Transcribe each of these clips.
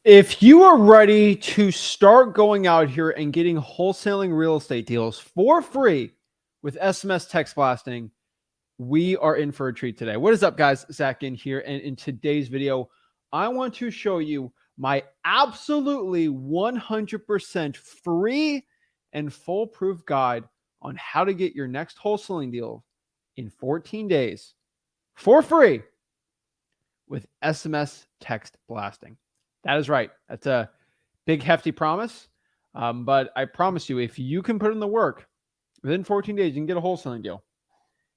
If you are ready to start going out here and getting wholesaling real estate deals for free with SMS text blasting, we are in for a treat today. What is up, guys? Zach Ginn here. And in today's video, I want to show you my absolutely 100% free and foolproof guide on how to get your next wholesaling deal in 14 days for free with SMS text blasting. That is right. That's a big, hefty promise. But I promise you, if you can put in the work, within 14 days, you can get a wholesaling deal.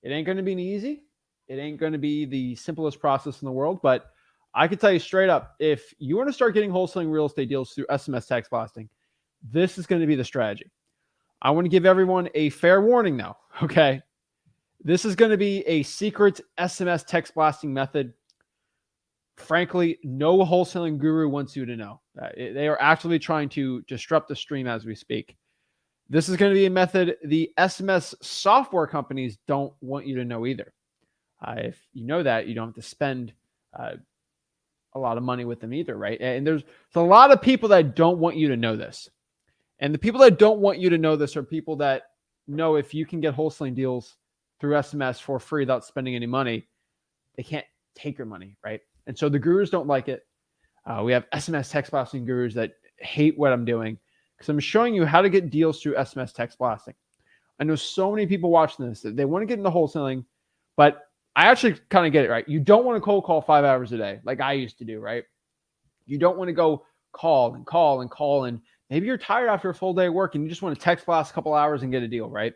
It ain't going to be easy. It ain't going to be the simplest process in the world. But I can tell you straight up, if you want to start getting wholesaling real estate deals through SMS text blasting, this is going to be the strategy. I want to give everyone a fair warning now, okay? This is going to be a secret SMS text blasting method. Frankly, no wholesaling guru wants you to know. They are actually trying to disrupt the stream as we speak. This is going to be a method the SMS software companies don't want you to know either. If you know that, you don't have to spend a lot of money with them either, right? And there's a lot of people that don't want you to know this. And the people that don't want you to know this are people that know if you can get wholesaling deals through SMS for free without spending any money, they can't take your money, right? And so the gurus don't like it. We have SMS text blasting gurus that hate what I'm doing because I'm showing you how to get deals through SMS text blasting. I know so many people watching this that they want to get into wholesaling, but I actually kind of get it, right? You don't want to cold call 5 hours a day like I used to do, right? You don't want to go call and call and call, and maybe you're tired after a full day of work and you just want to text blast a couple hours and get a deal, right?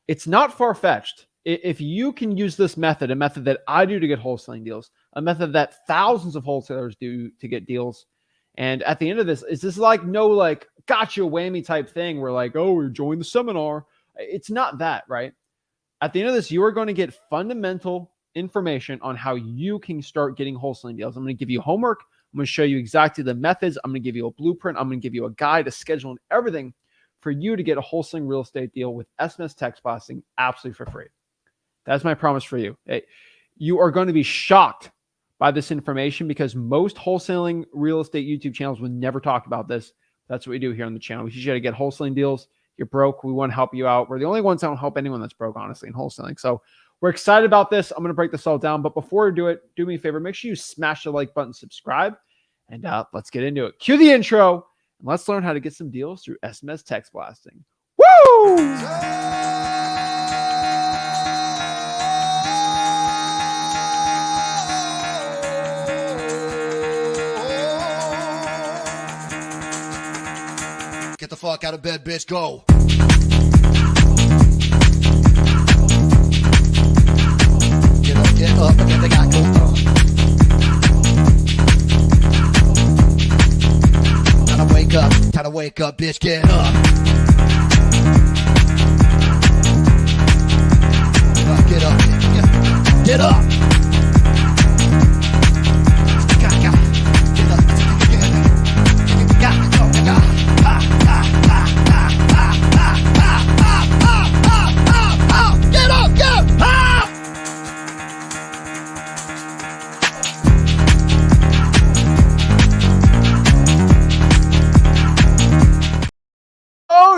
It's not far-fetched. If you can use this method, a method that I do to get wholesaling deals, a method that thousands of wholesalers do to get deals, and at the end of this, is this like no like gotcha whammy type thing where like, oh, join the seminar. It's not that, right? At the end of this, you are going to get fundamental information on how you can start getting wholesaling deals. I'm going to give you homework. I'm going to show you exactly the methods. I'm going to give you a blueprint. I'm going to give you a guide, a schedule, and everything for you to get a wholesaling real estate deal with SMS text blasting absolutely for free. That's my promise for you. You are going to be shocked by this information because most wholesaling real estate YouTube channels would never talk about this. That's what we do here on the channel. We teach you how to get wholesaling deals. You're broke. We want to help you out. We're the only ones that don't help anyone that's broke, honestly, in wholesaling. So we're excited about this. I'm going to break this all down. But before we do it, do me a favor. Make sure you smash the like button, subscribe, and let's get into it. Cue the intro, and let's learn how to get some deals through SMS text blasting. Woo! Get the fuck out of bed, bitch. Go. Get up, and they got go. Time to wake up, bitch. Get up. Get up. Get up.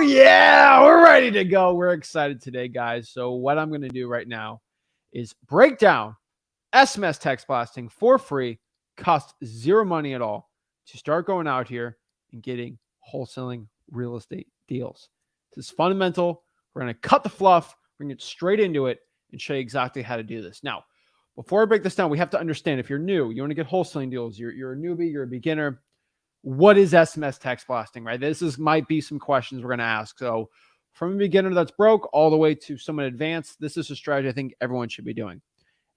Yeah, we're ready to go. We're excited today, guys. So what I'm going to do right now is break down SMS text blasting for free, costs zero money at all to start going out here and getting wholesaling real estate deals. This is fundamental. We're going to cut the fluff. We're going to get straight into it and show you exactly how to do this. Now, before I break this down, we have to understand if you're new, you want to get wholesaling deals, you're a newbie, you're a beginner. What is SMS text blasting, right? Might be some questions we're going to ask. So from a beginner that's broke all the way to someone advanced, this is a strategy I think everyone should be doing.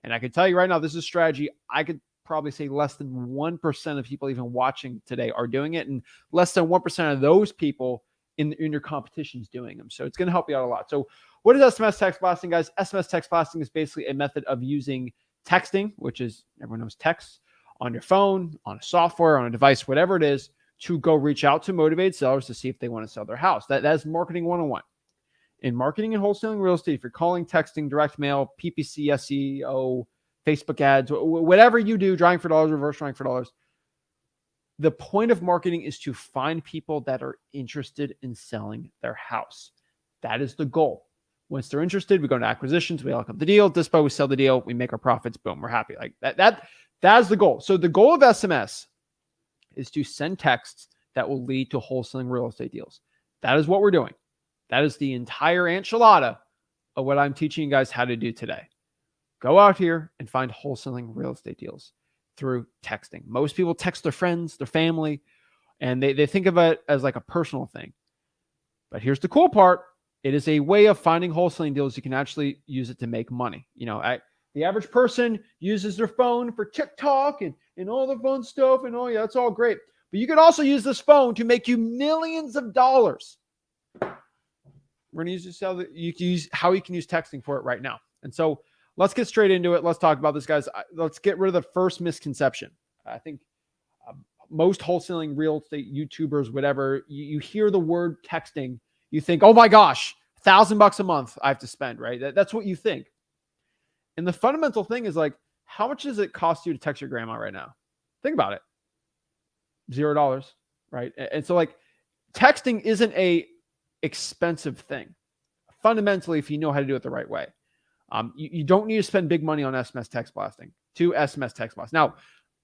And I can tell you right now, this is a strategy I could probably say less than 1% of people even watching today are doing it. And less than 1% of those people in your competitions doing them. So it's going to help you out a lot. So what is SMS text blasting, guys? SMS text blasting is basically a method of using texting, which is, everyone knows text, on your phone, on a software, on a device, whatever it is, to go reach out to motivated sellers to see if they want to sell their house. That's marketing 101. In marketing and wholesaling real estate, if you're calling, texting, direct mail, PPC, SEO, Facebook ads, whatever you do, drawing for dollars, reverse drawing for dollars, The point of marketing is to find people that are interested in selling their house. That is the goal. Once they're interested, we go into acquisitions, we lock up the deal, dispo, we sell the deal, we make our profits, boom, we're happy. Like that is the goal. So the goal of SMS is to send texts that will lead to wholesaling real estate deals. That is what we're doing. That is the entire enchilada of what I'm teaching you guys how to do today. Go out here and find wholesaling real estate deals through texting. Most people text their friends, their family, and they think of it as like a personal thing. But here's the cool part. It is a way of finding wholesaling deals. You can actually use it to make money. The average person uses their phone for TikTok and all the fun stuff and yeah, that's all great. But you can also use this phone to make you millions of dollars. We're going to use this how you can use texting for it right now. And so let's get straight into it. Let's talk about this, guys. Let's get rid of the first misconception. I think most wholesaling real estate YouTubers, whatever, you hear the word texting, you think, oh my gosh, $1,000 a month I have to spend, right? That's what you think. And the fundamental thing is like, how much does it cost you to text your grandma right now? Think about it. $0, right? And so like texting isn't a expensive thing. Fundamentally, if you know how to do it the right way. You don't need to spend big money on SMS text blasting to SMS text blast. Now,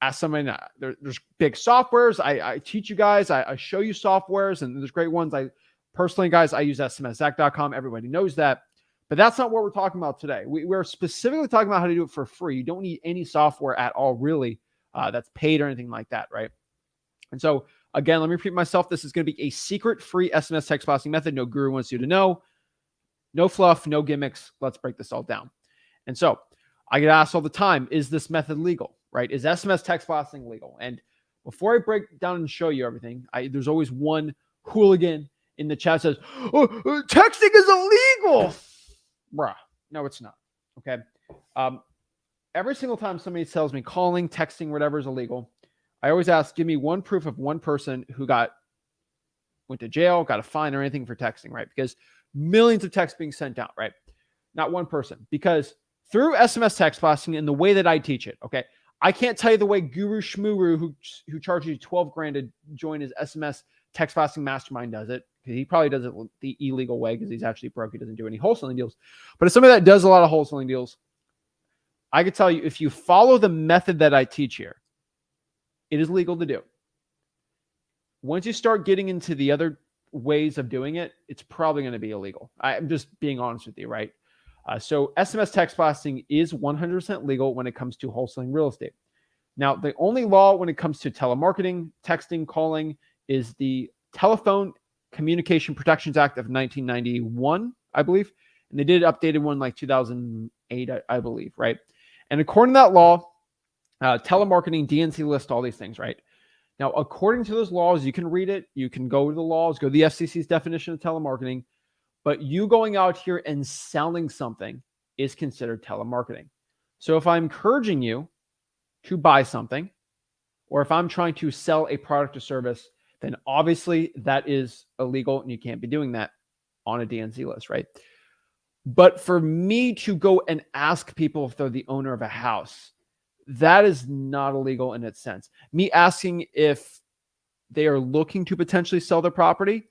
as somebody, there's big softwares. I teach you guys. I show you softwares, and there's great ones. I personally, guys, I use SMSZach.com. Everybody knows that. But that's not what we're talking about today. We're specifically talking about how to do it for free. You don't need any software at all, really, that's paid or anything like that, right? And so, again, let me repeat myself. This is going to be a secret free SMS text blasting method. No guru wants you to know. No fluff, no gimmicks. Let's break this all down. And so I get asked all the time, is this method legal, right? Is SMS text blasting legal? And before I break down and show you everything, there's always one hooligan in the chat says, oh, texting is illegal. Bruh, no, it's not. Okay. Every single time somebody tells me calling, texting, whatever is illegal, I always ask, give me one proof of one person who went to jail, got a fine or anything for texting, right? Because millions of texts being sent out, right? Not one person. Because through SMS text blasting and the way that I teach it, okay, I can't tell you the way Guru Shmuru, who charges you $12,000 to join his SMS text blasting mastermind, does it. He probably does it the illegal way because he's actually broke. He doesn't do any wholesaling deals. But as somebody that does a lot of wholesaling deals, I could tell you, if you follow the method that I teach here, it is legal to do. Once you start getting into the other ways of doing it, it's probably going to be illegal. I'm just being honest with you, right? So SMS text blasting is 100% legal when it comes to wholesaling real estate. Now, the only law when it comes to telemarketing, texting, calling is the Telephone Communication Protections Act of 1991, I believe. And they did updated one like 2008, I believe, right? And according to that law, telemarketing, DNC list, all these things, right? Now, according to those laws, you can read it. You can go to the laws, go to the FCC's definition of telemarketing. But you going out here and selling something is considered telemarketing. So if I'm encouraging you to buy something, or if I'm trying to sell a product or service, then obviously that is illegal and you can't be doing that on a DNC list, right? But for me to go and ask people if they're the owner of a house, that is not illegal in its sense. Me asking if they are looking to potentially sell their property,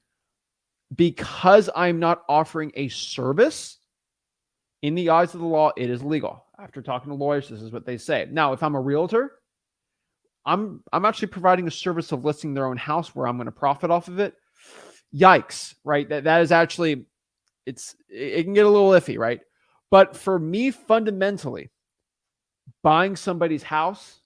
because I'm not offering a service, in the eyes of the law, it is legal. After talking to lawyers, this is what they say. Now, if I'm a realtor, I'm actually providing a service of listing their own house where I'm going to profit off of it. Yikes, right? That is actually, it can get a little iffy, right? But for me, fundamentally, buying somebody's house,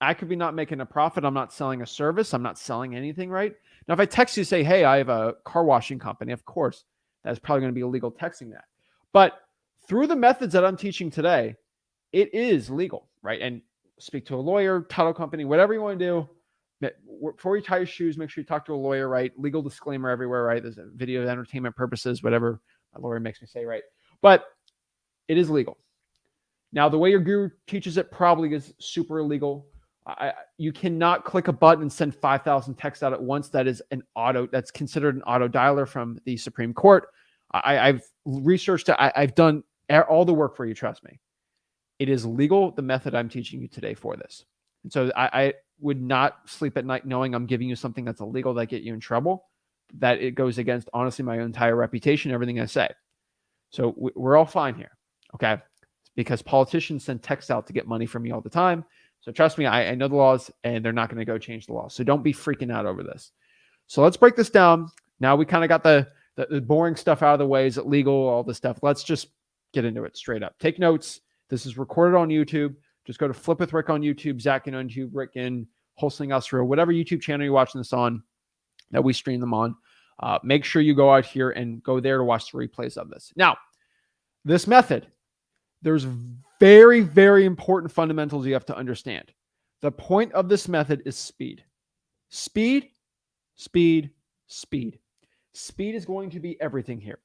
I could be not making a profit. I'm not selling a service. I'm not selling anything, right? Now, if I text you, say, hey, I have a car washing company, of course, that's probably going to be illegal texting that. But through the methods that I'm teaching today, it is legal, right? And speak to a lawyer, title company, whatever you want to do. Before you tie your shoes, make sure you talk to a lawyer, right? Legal disclaimer everywhere, right? There's a video entertainment purposes, whatever my lawyer makes me say, right? But it is legal. Now, the way your guru teaches it probably is super illegal. You cannot click a button and send 5,000 texts out at once. That is that's considered an auto dialer from the Supreme Court. I've researched it. I've done all the work for you. Trust me. It is legal, the method I'm teaching you today for this. And so would not sleep at night knowing I'm giving you something that's illegal that get you in trouble, that it goes against, honestly, my entire reputation, everything I say. So we're all fine here, okay? Because politicians send texts out to get money from me all the time. So trust me, I know the laws, and they're not going to go change the laws. So don't be freaking out over this. So let's break this down. Now we kind of got the boring stuff out of the way. Is it legal? All this stuff. Let's just get into it straight up. Take notes. This is recorded on YouTube. Just go to Flip with Rick on YouTube, Zach Ginn on YouTube, Rick Ginn, Wholesaling Austria, whatever YouTube channel you're watching this on, that we stream them on. Make sure you go out here and go there to watch the replays of this. Now, this method, there's very, very important fundamentals you have to understand. The point of this method is speed. Speed, speed, speed. Speed is going to be everything here.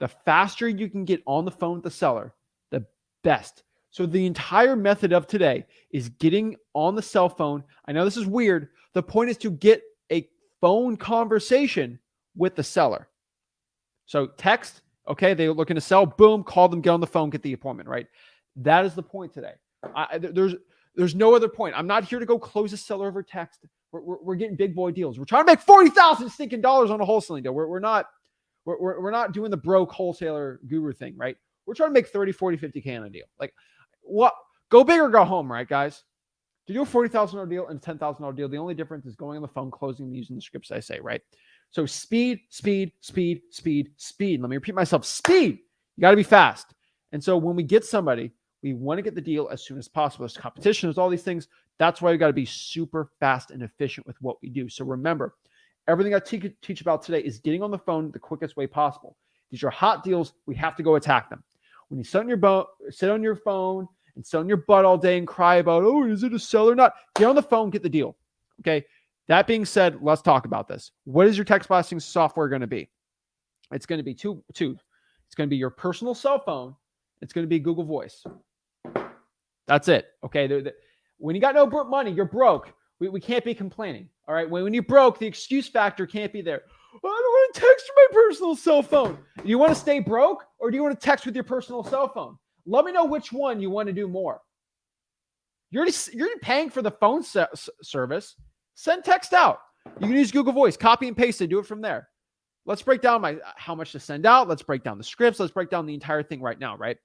The faster you can get on the phone with the seller, the best. So the entire method of today is getting on the cell phone. I know this is weird. The point is to get a phone conversation with the seller. So text, okay, they're looking to sell, boom, call them, get on the phone, get the appointment, right? That is the point today. There's no other point. I'm not here to go close a seller over text. We're getting big boy deals. We're trying to make $40,000 stinking dollars on a wholesaling deal. We're not doing the broke wholesaler guru thing, right? We're trying to make 30, 40, 50K on a deal. Like, what? Go big or go home, right, guys? To do a $40,000 deal and a $10,000 deal, the only difference is going on the phone, closing them, using the scripts I say, right? So speed, speed, speed, speed, speed. Let me repeat myself. Speed. You got to be fast. And so when we get somebody, we want to get the deal as soon as possible. There's competition, there's all these things. That's why we got to be super fast and efficient with what we do. So remember, everything I teach about today is getting on the phone the quickest way possible. These are hot deals. We have to go attack them. When you sit on your phone and sit on your butt all day and cry about, oh, is it a sell or not? Get on the phone, get the deal. Okay. That being said, let's talk about this. What is your text blasting software going to be? It's going to be two. It's going to be your personal cell phone. It's going to be Google Voice. That's it. Okay. When you got no money, you're broke. We can't be complaining. All right. When you're broke, the excuse factor can't be there. Well, I don't want to text from my personal cell phone. Do you want to stay broke, or do you want to text with your personal cell phone? Let me know which one you want to do more. You're paying for the phone service. Send text out. You can use Google Voice, copy and paste it, do it from there. Let's break down how much to send out. Let's break down the scripts. Let's break down the entire thing right now, right?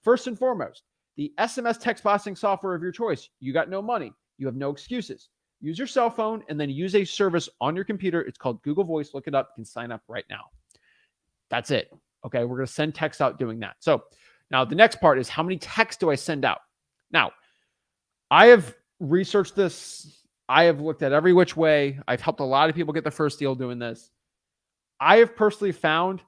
First and foremost, the SMS text blasting software of your choice. You got no money. You have no excuses. Use your cell phone and then use a service on your computer. It's called Google Voice. Look it up. You can sign up right now. That's it. Okay, we're going to send text out doing that. So now the next part is, how many texts do I send out? Now, I have researched this. I have looked at every which way. I've helped a lot of people get their first deal doing this. I have personally found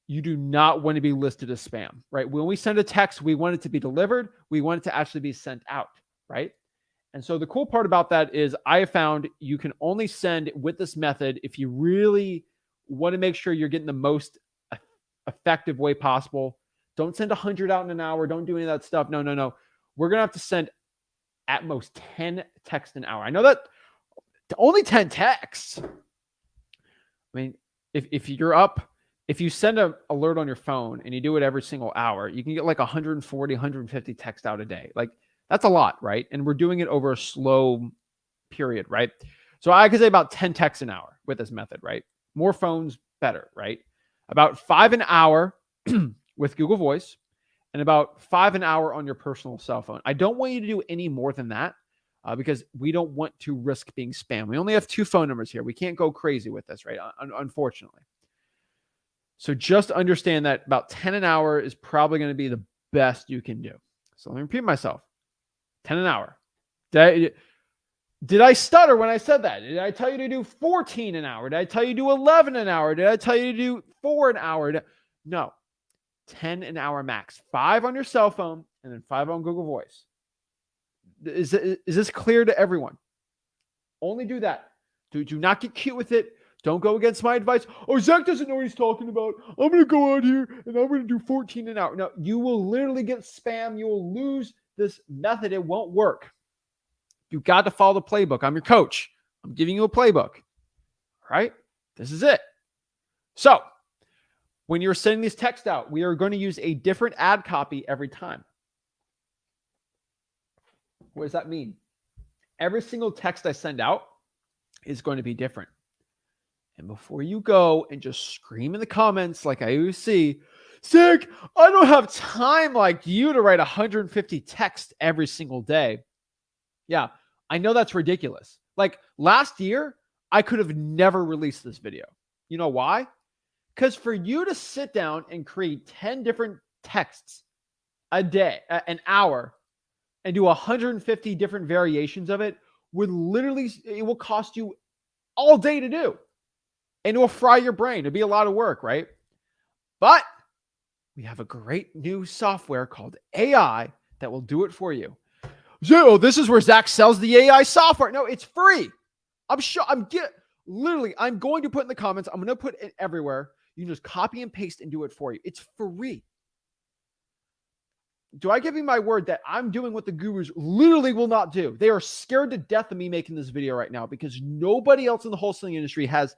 you do not want to be listed as spam, right? When we send a text, we want it to be delivered. We want it to actually be sent out, right? And so the cool part about that is I have found you can only send with this method if you really want to make sure you're getting the most effective way possible. Don't send 100 out in an hour. Don't do any of that stuff. No. We're going to have to send at most 10 texts an hour. I know that only 10 texts. I mean, if you're up, if you send an alert on your phone and you do it every single hour, you can get like 140, 150 texts out a day. Like, that's a lot, right? And we're doing it over a slow period, right? So I could say about 10 texts an hour with this method, right? More phones, better, right? About 5 an hour with Google Voice, and about 5 an hour on your personal cell phone. I don't want you to do any more than that because we don't want to risk being spam. We only have 2 phone numbers here. We can't go crazy with this, right? Unfortunately. So just understand that about 10 an hour is probably going to be the best you can do. So let me repeat myself. 10 an hour. Did I stutter when I said that? Did I tell you to do 14 an hour? Did I tell you to do 11 an hour? Did I tell you to do 4 an hour? No. 10 an hour max. 5 on your cell phone and then 5 on Google Voice. Is this clear to everyone? Only do that. Do not get cute with it. Don't go against my advice. Oh, Zach doesn't know what he's talking about. I'm going to go out here and I'm going to do 14 an hour. No, you will literally get spam. You will lose this method. It won't work. You got to follow the playbook. I'm your coach. I'm giving you a playbook. All right? This is it. So when you're sending these texts out, we are going to use a different ad copy every time. What does that mean? Every single text I send out is going to be different. And before you go and just scream in the comments like I always see, Zach, I don't have time like you to write 150 texts every single day. Yeah, I know that's ridiculous. Like last year, I could have never released this video. You know why? Because for you to sit down and create 10 different texts a day, an hour, and do 150 different variations of it it will cost you all day to do. And it will fry your brain. It'll be a lot of work, right? But we have a great new software called AI that will do it for you. So this is where Zach sells the AI software. No, it's free. I'm going to put in the comments. I'm going to put it everywhere. You can just copy and paste and do it for you. It's free. Do I give you my word that I'm doing what the gurus literally will not do? They are scared to death of me making this video right now because nobody else in the wholesaling industry has,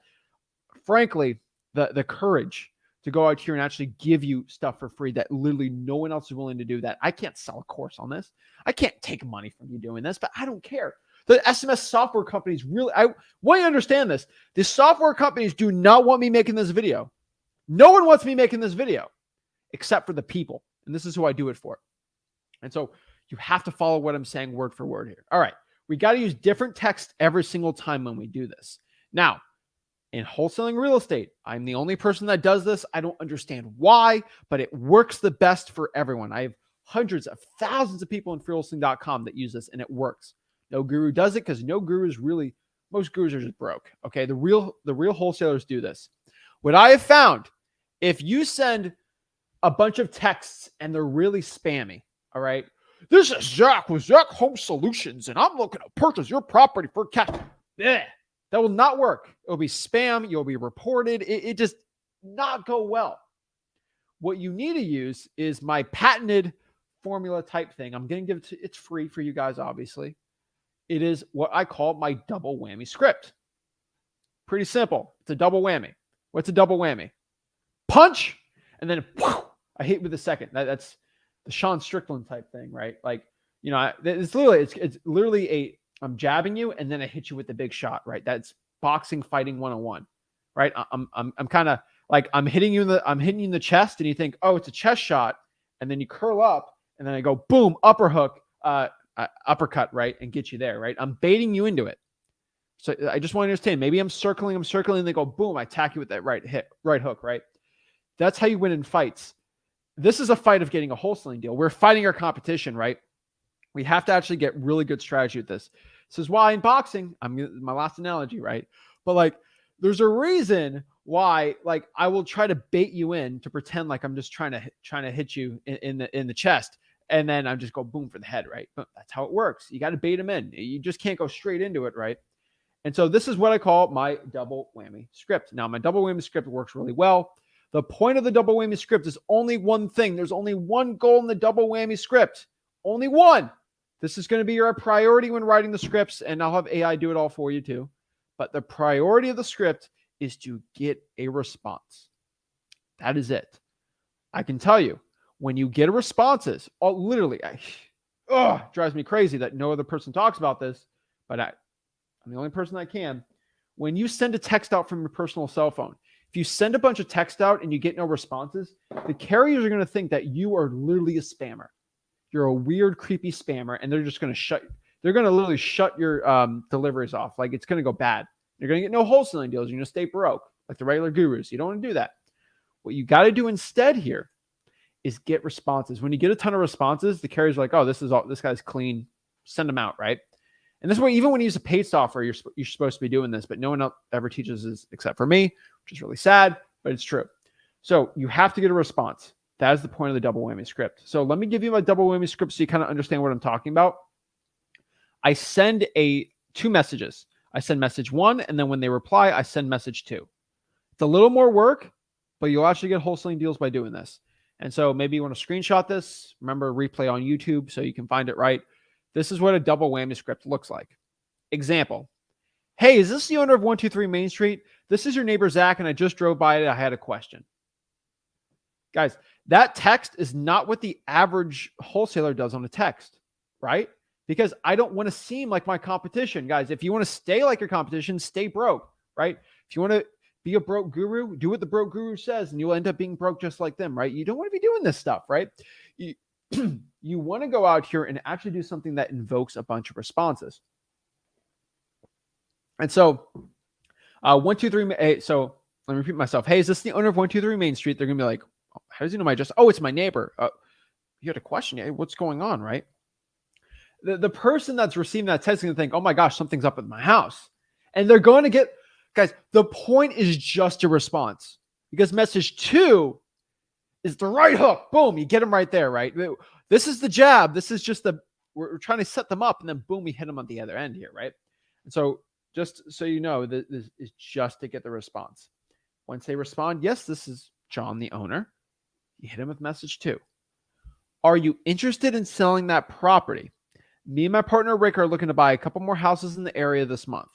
frankly, the courage to go out here and actually give you stuff for free that literally no one else is willing to do that. I can't sell a course on this. I can't take money from you doing this, but I don't care. The SMS software companies I want you to understand this. The software companies do not want me making this video. No one wants me making this video except for the people. And this is who I do it for. And so you have to follow what I'm saying word for word here. All right. We got to use different text every single time when we do this. Now, in wholesaling real estate, I'm the only person that does this. I don't understand why, but it works the best for everyone. I have hundreds of thousands of people in freewholesaling.com that use this, and it works. No guru does it because most gurus are just broke. Okay. The real wholesalers do this. What I have found, if you send a bunch of texts and they're really spammy, all right, this is Zach with Zach Home Solutions, and I'm looking to purchase your property for cash. Yeah, that will not work. It will be spam. You'll be reported. It just not go well. What you need to use is my patented formula type thing. I'm going to give it to, it's free for you guys, obviously. It is what I call my double whammy script. Pretty simple. It's a double whammy. What's a double whammy? Punch, and then whew, I hit with the second. That's the Sean Strickland type thing, right? Like, you know, it's literally I'm jabbing you and then I hit you with the big shot, right? That's boxing fighting 101, right? I'm kind of like I'm hitting you in the chest, and you think, oh, it's a chest shot, and then you curl up, and then I go boom, uppercut, right, and get you there, right? I'm baiting you into it. So I just want to understand. Maybe I'm circling, and they go boom, I attack you with that right hook, right? That's how you win in fights. This is a fight of getting a wholesaling deal. We're fighting our competition, right? We have to actually get really good strategy with this. This is why in boxing, my last analogy, right? But like, there's a reason why, like, I will try to bait you in to pretend like I'm just trying to hit you in the chest, and then I'm just go boom for the head, right? But that's how it works. You got to bait them in. You just can't go straight into it, right? And so this is what I call my double whammy script. Now, my double whammy script works really well. The point of the double whammy script is only one thing. There's only one goal in the double whammy script. Only one. This is going to be your priority when writing the scripts, and I'll have AI do it all for you too. But the priority of the script is to get a response. That is it. I can tell you, when you get responses, literally, drives me crazy that no other person talks about this, but I'm the only person that can. When you send a text out from your personal cell phone, if you send a bunch of text out and you get no responses, the carriers are going to think that you are literally a spammer. You're a weird, creepy spammer, and they're just going to they're going to literally shut your deliveries off. Like, it's going to go bad. You're going to get no wholesaling deals. You're going to stay broke like the regular gurus. You don't want to do that. What you got to do instead here is get responses. When you get a ton of responses, the carriers are like, oh, this guy's clean. Send them out, right? And this way, even when you use a paid software, you're supposed to be doing this, but no one else ever teaches this except for me, which is really sad, but it's true. So you have to get a response. That is the point of the double whammy script. So let me give you my double whammy script so you kind of understand what I'm talking about. I send two messages. I send message one, and then when they reply, I send message two. It's a little more work, but you'll actually get wholesaling deals by doing this. And so maybe you want to screenshot this. Remember, replay on YouTube so you can find it right. This is what a double whammy script looks like. Example. Hey, is this the owner of 123 Main Street? This is your neighbor, Zach, and I just drove by it. I had a question. Guys, that text is not what the average wholesaler does on a text, right? because I don't want to seem like my competition. Guys, if you want to stay like your competition, stay broke, right? If you want to be a broke guru, do what the broke guru says, and you'll end up being broke just like them, right? You don't want to be doing this stuff, right? You, you want to go out here and actually do something that invokes a bunch of responses. And so, 123. So let me repeat myself. Hey, is this the owner of 123 Main Street? They're gonna be like, how does he know my address? Oh, it's my neighbor. You had a question. Hey, what's going on, right? The person that's receiving that text is gonna think, oh my gosh, something's up at my house, and they're going to get, guys. The point is just a response, because message 2 is the right hook. Boom, you get them right there, right? This is the jab. This is just we're trying to set them up, and then boom, we hit them on the other end here, right? And so just so you know, this is just to get the response. Once they respond, yes, this is John, the owner, you hit him with message 2. Are you interested in selling that property? Me and my partner Rick are looking to buy a couple more houses in the area this month.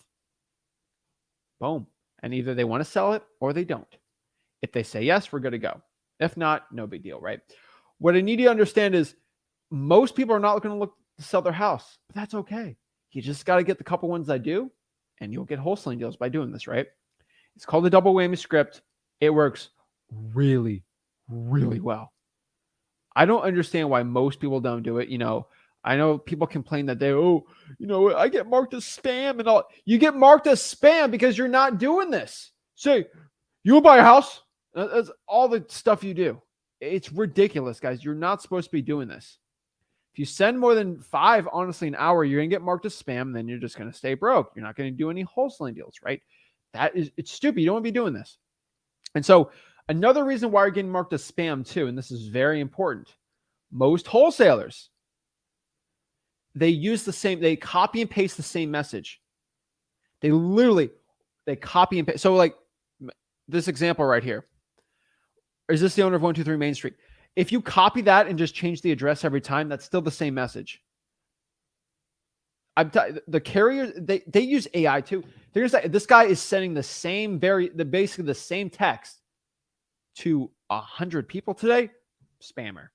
Boom. And either they want to sell it or they don't. If they say yes, we're good to go. If not, no big deal, right? What I need you to understand is most people are not looking to look to sell their house, but that's okay. You just got to get the couple ones that do, and you'll get wholesaling deals by doing this, right? It's called the double whammy script. It works really, really well. I don't understand why most people don't do it. I know people complain that I get marked as spam and all. You get marked as spam because you're not doing this. Say, you will buy a house. That's all the stuff you do. It's ridiculous, guys. You're not supposed to be doing this. If you send more than 5, honestly, an hour, you're going to get marked as spam, and then you're just going to stay broke. You're not going to do any wholesaling deals, right? It's stupid. You don't want to be doing this. And so another reason why you're getting marked as spam too, and this is very important, most wholesalers, they copy and paste the same message. They copy and paste. So like this example right here. Is this the owner of 123 Main Street? If you copy that and just change the address every time, that's still the same message. The carriers, they use AI too. They're gonna say this guy is sending basically the same text to 100 people today. Spammer.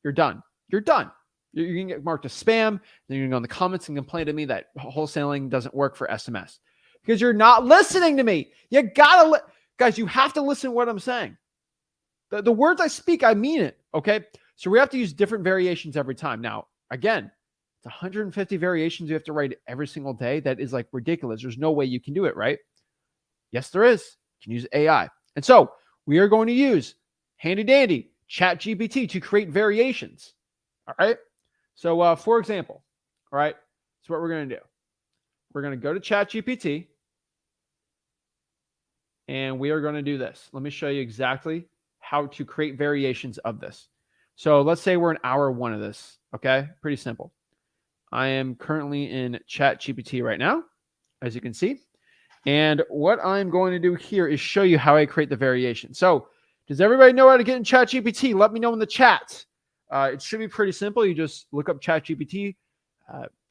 You're done. You're going to get marked as spam. Then you're going to go in the comments and complain to me that wholesaling doesn't work for SMS because you're not listening to me. You gotta, guys, you have to listen to what I'm saying. The words I speak, I mean it. Okay. So we have to use different variations every time. Now, again, it's 150 variations you have to write every single day. That is like ridiculous. There's no way you can do it, right? Yes, there is. You can use AI. And so we are going to use handy dandy ChatGPT to create variations. All right. So, for example, all right, so what we're going to do, we're going to go to ChatGPT and we are going to do this. Let me show you exactly how to create variations of this. So let's say we're in hour 1 of this. Okay. Pretty simple. I am currently in ChatGPT right now, as you can see. And what I'm going to do here is show you how I create the variation. So does everybody know how to get in ChatGPT? Let me know in the chat. It should be pretty simple. You just look up ChatGPT.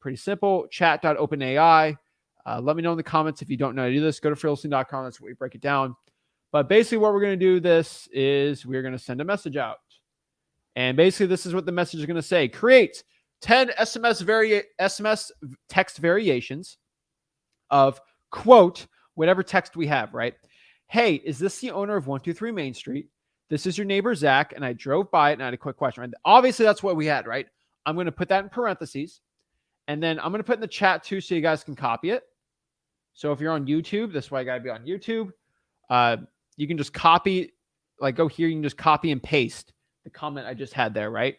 Pretty simple. Chat.openai. Let me know in the comments if you don't know how to do this. Go to freelisting.com. That's where we break it down. But basically what we're going to do this is we're going to send a message out. And basically this is what the message is going to say. Create 10 SMS text variations of, quote, whatever text we have, right? Hey, is this the owner of 123 Main Street? This is your neighbor, Zach, and I drove by it and I had a quick question, right? Obviously, that's what we had, right? I'm going to put that in parentheses, and then I'm going to put in the chat too so you guys can copy it. So if you're on YouTube, this is why I got to be on YouTube. You can just copy, like go here, you can just copy and paste the comment I just had there, right?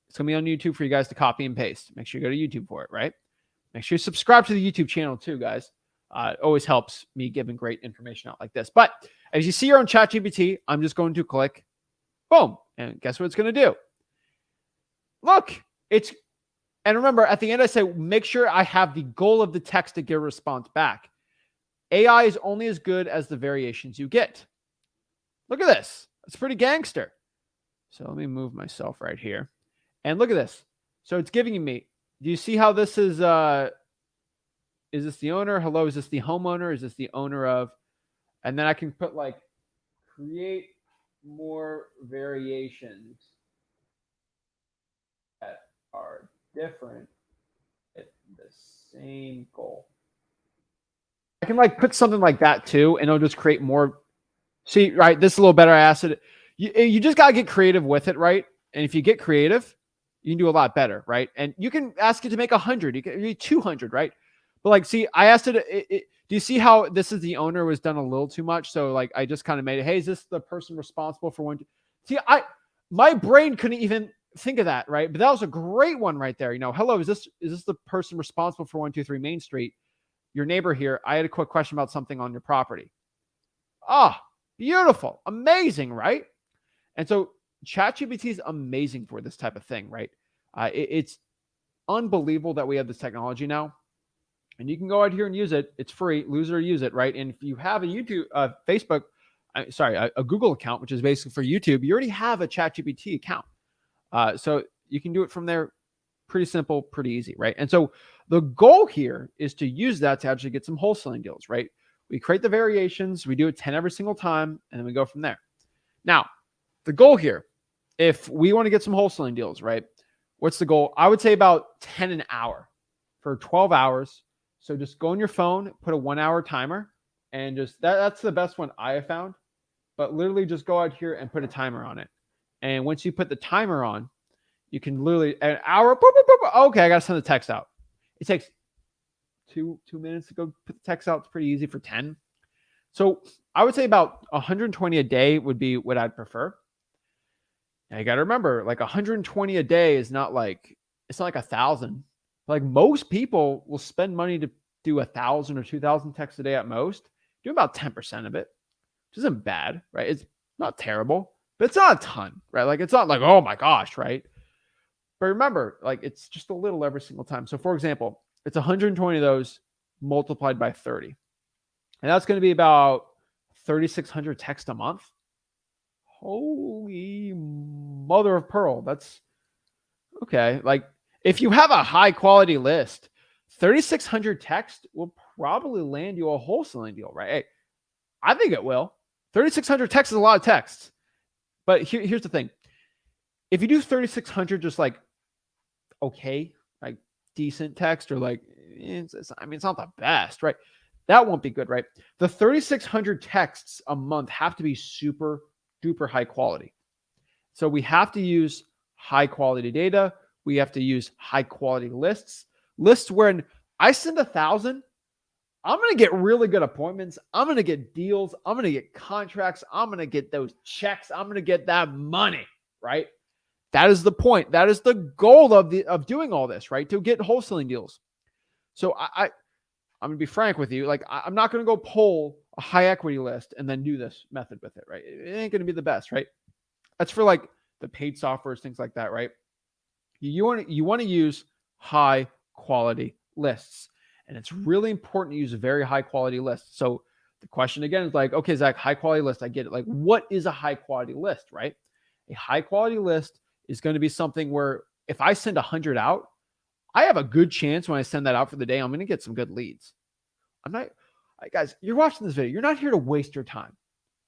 It's going to be on YouTube for you guys to copy and paste. Make sure you go to YouTube for it, right? Make sure you subscribe to the YouTube channel too, guys. It always helps me giving great information out like this. But as you see here on ChatGPT, I'm just going to click, boom, and guess what it's going to do? Look, and remember, at the end I say, make sure I have the goal of the text to get a response back. AI is only as good as the variations you get. Look at this. It's pretty gangster. So let me move myself right here. And look at this. So it's giving me, do you see how this is this the owner? Hello, is this the homeowner? Is this the owner of? And then I can put like, create more variations that are different the same goal. I can like put something like that too, and it'll just create more. See, right? This is a little better. I asked it. You just got to get creative with it, right? And if you get creative, you can do a lot better, right? And you can ask it to make 100, you can do 200, right? But like, see, I asked it, do you see how this is the owner was done a little too much? So like, I just kind of made it, hey, is this the person responsible for one? See, my brain couldn't even think of that, right? But that was a great one right there. You know, hello, is this the person responsible for 123 Main Street? Your neighbor here. I had a quick question about something on your property. Ah, beautiful, amazing, right? And so ChatGPT is amazing for this type of thing, right? It's unbelievable that we have this technology now, and you can go out here and use it. It's free. Lose it or use it, right? And if you have a YouTube, Facebook, a Google account, which is basically for YouTube, you already have a ChatGPT account, so you can do it from there. Pretty simple, pretty easy, right? And so the goal here is to use that to actually get some wholesaling deals, right? We create the variations, we do it 10 every single time, and then we go from there. Now, the goal here, if we want to get some wholesaling deals, right? What's the goal? I would say about 10 an hour for 12 hours. So just go on your phone, put a 1 hour timer, and just that's the best one I have found. But literally just go out here and put a timer on it. And once you put the timer on, you can literally an hour. Boop, boop, boop, okay, I got to send the text out. It takes two minutes to go put the text out. It's pretty easy for 10. So I would say about 120 a day would be what I'd prefer. Now you got to remember, like 120 a day is not like, it's not like 1,000. Like most people will spend money to do 1,000 or 2,000 texts a day at most. Do about 10% of it, which isn't bad, right? It's not terrible, but it's not a ton, right? Like it's not like, oh my gosh, right? But remember, like it's just a little every single time. So for example, it's 120 of those multiplied by 30. And that's going to be about 3,600 texts a month. Holy mother of pearl. That's okay. Like if you have a high quality list, 3,600 text will probably land you a wholesaling deal, right? Hey, I think it will. 3,600 texts is a lot of texts. But here's the thing. If you do 3,600 just like okay, like decent text or like, it's not the best, right? That won't be good, right? The 3,600 texts a month have to be super duper high quality. So we have to use high quality data. We have to use high quality lists where I send 1,000, I'm going to get really good appointments. I'm going to get deals. I'm going to get contracts. I'm going to get those checks. I'm going to get that money, right? That is the point. That is the goal of doing all this, right? To get wholesaling deals. So I'm going to be frank with you. Like I'm not going to go pull a high equity list and then do this method with it, right? It ain't going to be the best, right? That's for like the paid softwares, things like that, right? You want to use high quality lists. And it's really important to use a very high quality list. So the question again is like, okay, Zach, high quality list. I get it. Like, what is a high quality list, right? A high quality list is going to be something where if I send 100 out, I have a good chance when I send that out for the day, I'm going to get some good leads. Guys, you're watching this video. You're not here to waste your time.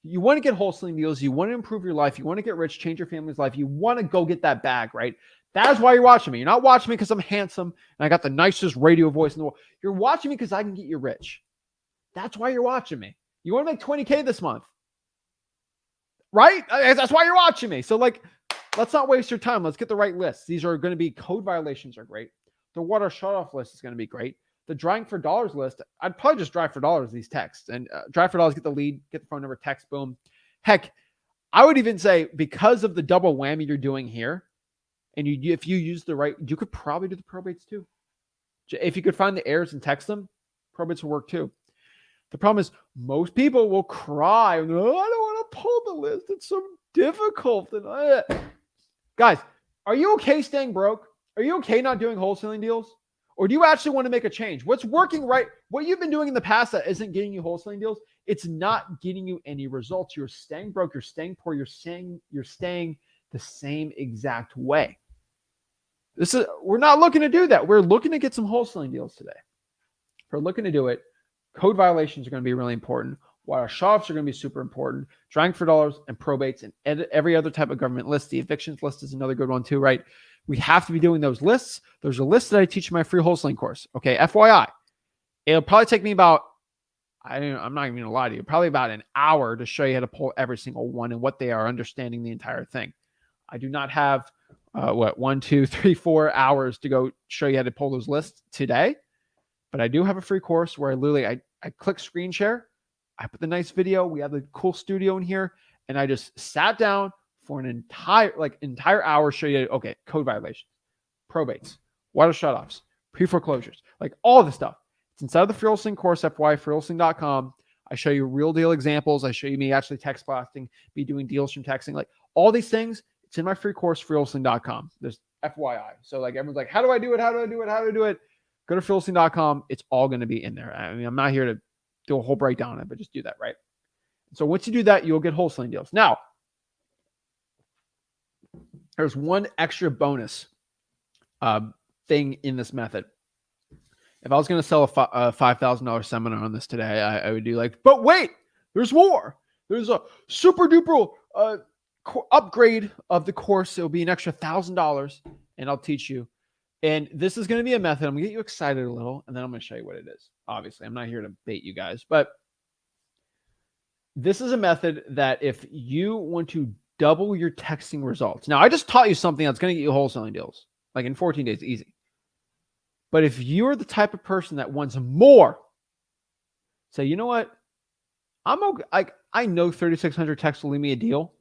You want to get wholesaling deals. You want to improve your life. You want to get rich, change your family's life. You want to go get that bag, right? That is why you're watching me. You're not watching me because I'm handsome and I got the nicest radio voice in the world. You're watching me because I can get you rich. That's why you're watching me. You want to make 20K this month, right? That's why you're watching me. So like, let's not waste your time. Let's get the right lists. These are going to be code violations are great. The water shut-off list is going to be great. The drying for dollars list, I'd probably just dry for dollars these texts and dry for dollars, get the lead, get the phone number, text, boom. Heck, I would even say because of the double whammy you're doing here, and if you use the right, you could probably do the probates too. If you could find the errors and text them, probates will work too. The problem is most people will cry. Oh, I don't want to pull the list. It's so difficult. And guys, are you okay staying broke? Are you okay not doing wholesaling deals? Or do you actually want to make a change? What's working right? What you've been doing in the past that isn't getting you wholesaling deals, it's not getting you any results. You're staying broke. You're staying poor. You're staying the same exact way. We're not looking to do that. We're looking to get some wholesaling deals today. If we're looking to do it, code violations are going to be really important. Water shut-offs are going to be super important. Drying for dollars and probates and every other type of government list. The evictions list is another good one too, right? We have to be doing those lists. There's a list that I teach in my free wholesaling course. Okay, FYI. It'll probably take me about, I'm not even going to lie to you, probably about an hour to show you how to pull every single one and what they are, understanding the entire thing. I do not have, 1, 2, 3, 4 hours to go show you how to pull those lists today. But I do have a free course where I click screen share. I put the nice video. We have the cool studio in here. And I just sat down for an entire hour, show you, okay, code violations, probates, water shutoffs, pre-foreclosures, like all the stuff. It's inside of the free wholesaling course, freewholesaling.com. I show you real deal examples. I show you me actually text blasting, be doing deals from texting, like all these things. It's in my free course, freewholesaling.com. There's FYI. So like everyone's like, how do I do it? How do I do it? How do I do it? Go to freewholesaling.com. It's all going to be in there. I mean, I'm not here to do a whole breakdown on it, but just do that, right? So once you do that, you'll get wholesaling deals. Now, there's one extra bonus thing in this method. If I was going to sell a $5,000 seminar on this today, I would do like, but wait, there's more. There's a super duper upgrade of the course. It'll be an extra $1,000 and I'll teach you. And this is going to be a method. I'm going to get you excited a little, and then I'm going to show you what it is. Obviously, I'm not here to bait you guys, but this is a method that if you want to double your texting results. Now, I just taught you something that's going to get you wholesaling deals, like in 14 days, easy. But if you're the type of person that wants more, say, you know what? I'm okay. I know 3,600 texts will leave me a deal,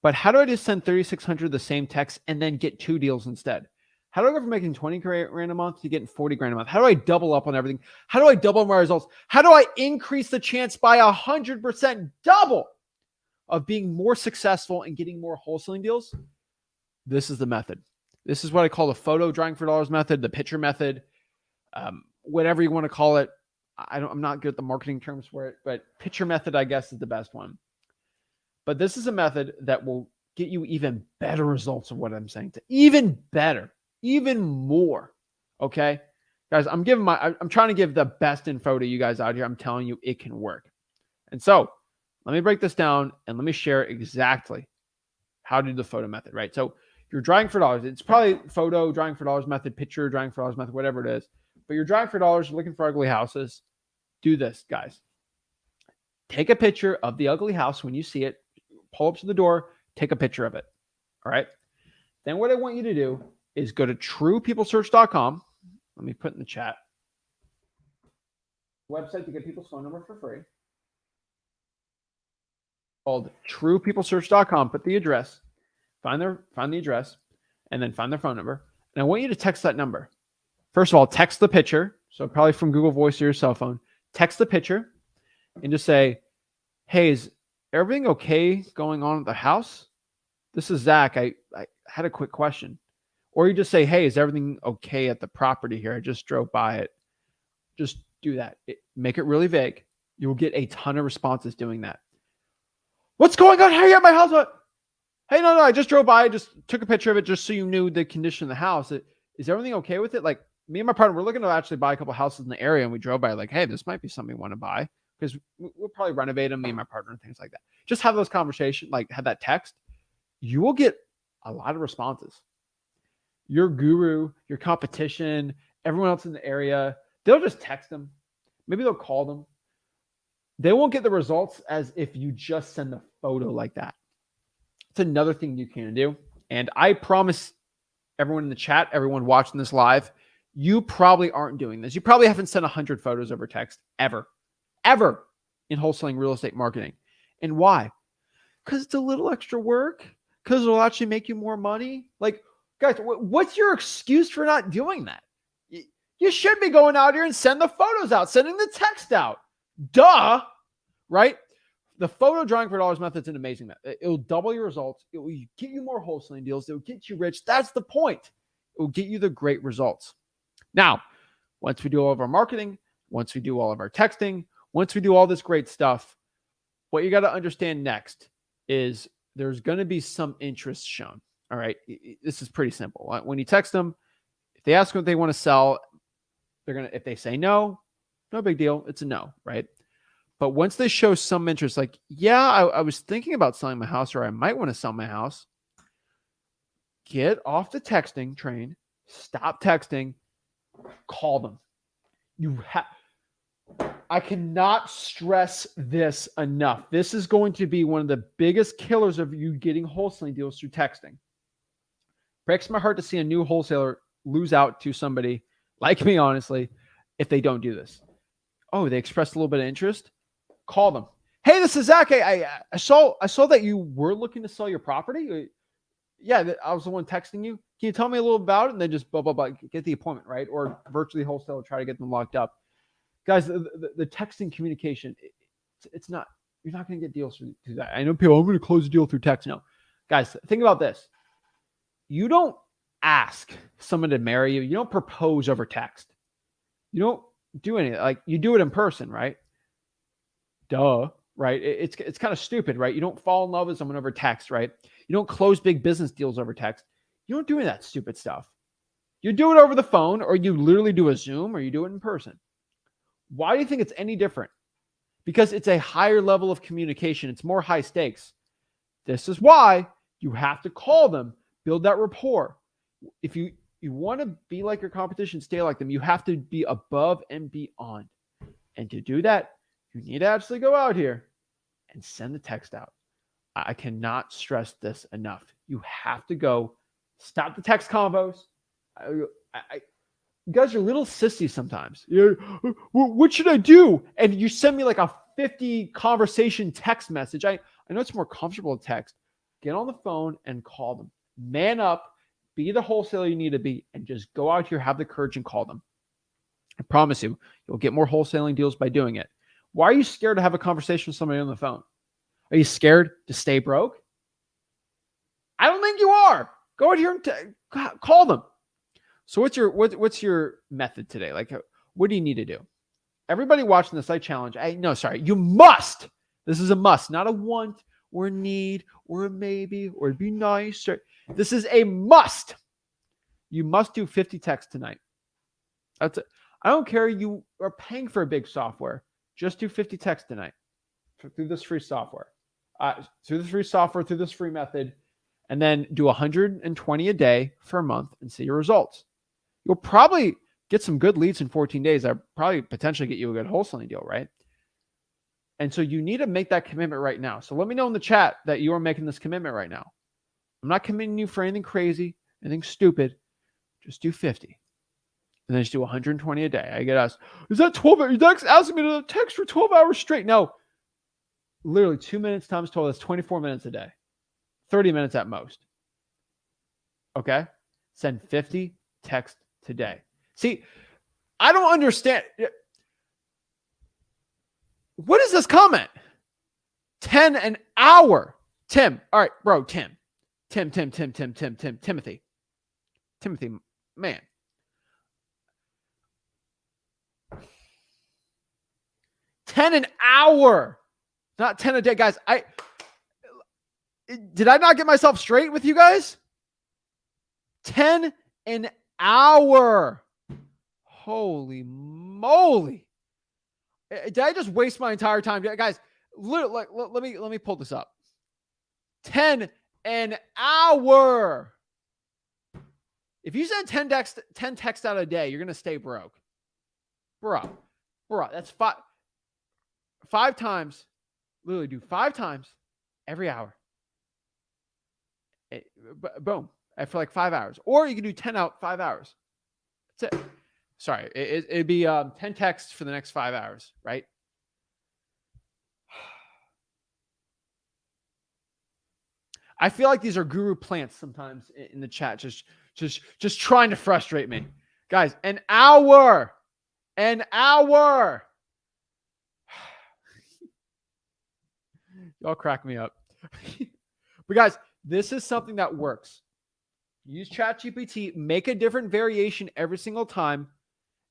but how do I just send 3,600 the same text and then get 2 deals instead? How do I go from making 20 grand a month to getting 40 grand a month? How do I double up on everything? How do I double my results? How do I increase the chance by 100% double of being more successful and getting more wholesaling deals? This is the method. This is what I call the photo drawing for dollars method, the picture method, whatever you want to call it. I'm not good at the marketing terms for it, but picture method, I guess, is the best one. But this is a method that will get you even better results of what I'm saying. Even better, even more. Okay, guys, I'm trying to give the best info to you guys out here. I'm telling you it can work. And so let me break this down and let me share exactly how to do the photo method, right? So you're drawing for dollars. It's probably photo drawing for dollars method, picture drawing for dollars method, whatever it is. But you're drawing for dollars, you're looking for ugly houses. Do this, guys. Take a picture of the ugly house when you see it. Pull up to the door, take a picture of it. All right. Then what I want you to do is go to truepeoplesearch.com. Let me put in the chat. Website to get people's phone number for free. Called truepeoplesearch.com. Put the address, find the address, and then find their phone number. And I want you to text that number. First of all, text the picture. So probably from Google Voice or your cell phone. Text the picture and just say, hey, is everything okay going on at the house? This is Zach. I had a quick question. Or you just say, hey, is everything okay at the property here? I just drove by it. Just do that. Make it really vague. You will get a ton of responses doing that. What's going on? How are you at my house? Hey, no, I just drove by. I just took a picture of it just so you knew the condition of the house. Is everything okay with it? Like, me and my partner, we're looking to actually buy a couple houses in the area, and we drove by like, hey, this might be something we want to buy because we'll probably renovate them, me and my partner, and things like that. Just have those conversations, like have that text. You will get a lot of responses. Your guru, your competition, everyone else in the area, they'll just text them. Maybe they'll call them. They won't get the results as if you just send a photo like that. It's another thing you can do. And I promise everyone in the chat, everyone watching this live, you probably aren't doing this. You probably haven't sent 100 photos over text ever in wholesaling real estate marketing. And why? Because it's a little extra work, because it'll actually make you more money. Like, guys, what's your excuse for not doing that? You should be going out here and send the photos out, sending the text out. Duh, right? The photo drawing for dollars method is an amazing method. It will double your results. It will get you more wholesaling deals. It will get you rich. That's the point. It will get you the great results. Now, once we do all of our marketing, once we do all of our texting, once we do all this great stuff, what you got to understand next is there's going to be some interest shown. All right. This is pretty simple. When you text them, if they ask what they want to sell, if they say no big deal. It's a no, right? But once they show some interest, like, yeah, I was thinking about selling my house, or I might want to sell my house. get off the texting train, stop texting, call them. I cannot stress this enough. This is going to be one of the biggest killers of you getting wholesaling deals through texting. Breaks my heart to see a new wholesaler lose out to somebody like me, honestly, if they don't do this. Oh, they expressed a little bit of interest. Call them. Hey, this is Zach. I saw that you were looking to sell your property. Yeah, I was the one texting you. Can you tell me a little about it? And then just blah, blah, blah, get the appointment, right? Or virtually wholesale, try to get them locked up. Guys, the texting communication, it's not, you're not going to get deals through that. I know people, I'm going to close a deal through text. No. Guys, think about this. You don't ask someone to marry you. You don't propose over text. You don't do anything. Like, you do it in person, right? Duh, right? It's kind of stupid, right? You don't fall in love with someone over text, right? You don't close big business deals over text. You don't do any of that stupid stuff. You do it over the phone, or you literally do a Zoom, or you do it in person. Why do you think it's any different? Because it's a higher level of communication. It's more high stakes. This is why you have to call them, build that rapport. If you want to be like your competition, stay like them, you have to be above and beyond. And to do that, you need to actually go out here and send the text out. I cannot stress this enough. You have to go stop the text combos. You guys are little sissies sometimes. What should I do? And you send me like a 50 conversation text message. I know it's more comfortable to text. Get on the phone and call them. Man up, be the wholesaler you need to be, and just go out here, have the courage and call them. I promise you, you'll get more wholesaling deals by doing it. Why are you scared to have a conversation with somebody on the phone? Are you scared to stay broke? I don't think you are. Go out here and call them. So what's your method today? Like, what do you need to do? Everybody watching this, I challenge. You must. This is a must, not a want or a need or a maybe or it'd be nice. This is a must. You must do 50 texts tonight. That's it. I don't care. You are paying for a big software. Just do 50 texts tonight through this free software. Through this free method, and then do 120 a day for a month and see your results. You'll probably get some good leads in 14 days. I'll probably potentially get you a good wholesaling deal, right? And so you need to make that commitment right now. So let me know in the chat that you are making this commitment right now. I'm not committing you for anything crazy, anything stupid. Just do 50. And then just do 120 a day. I get asked, is that 12 hours? You're asking me to text for 12 hours straight. No. Literally 2 minutes times 12, that's 24 minutes a day. 30 minutes at most. Okay? Send 50 texts today. See, I don't understand. What is this comment? 10 an hour. Tim. All right, bro, Tim, Timothy, man. $10 an hour. Not 10 a day, guys. Did I not get myself straight with you guys? 10 an hour. Holy moly. Did I just waste my entire time? Guys, literally, let me pull this up. 10 an hour. If you send 10 texts out a day, you're going to stay broke. Bro, that's five times. Literally do 5 times every hour. Boom. For like 5 hours. Or you can do 10 out 5 hours. That's it. Sorry. It'd be 10 texts for the next 5 hours, right? I feel like these are guru plants sometimes in the chat, just trying to frustrate me. Guys, an hour. An hour. Y'all crack me up. But guys, this is something that works. Use ChatGPT, make a different variation every single time.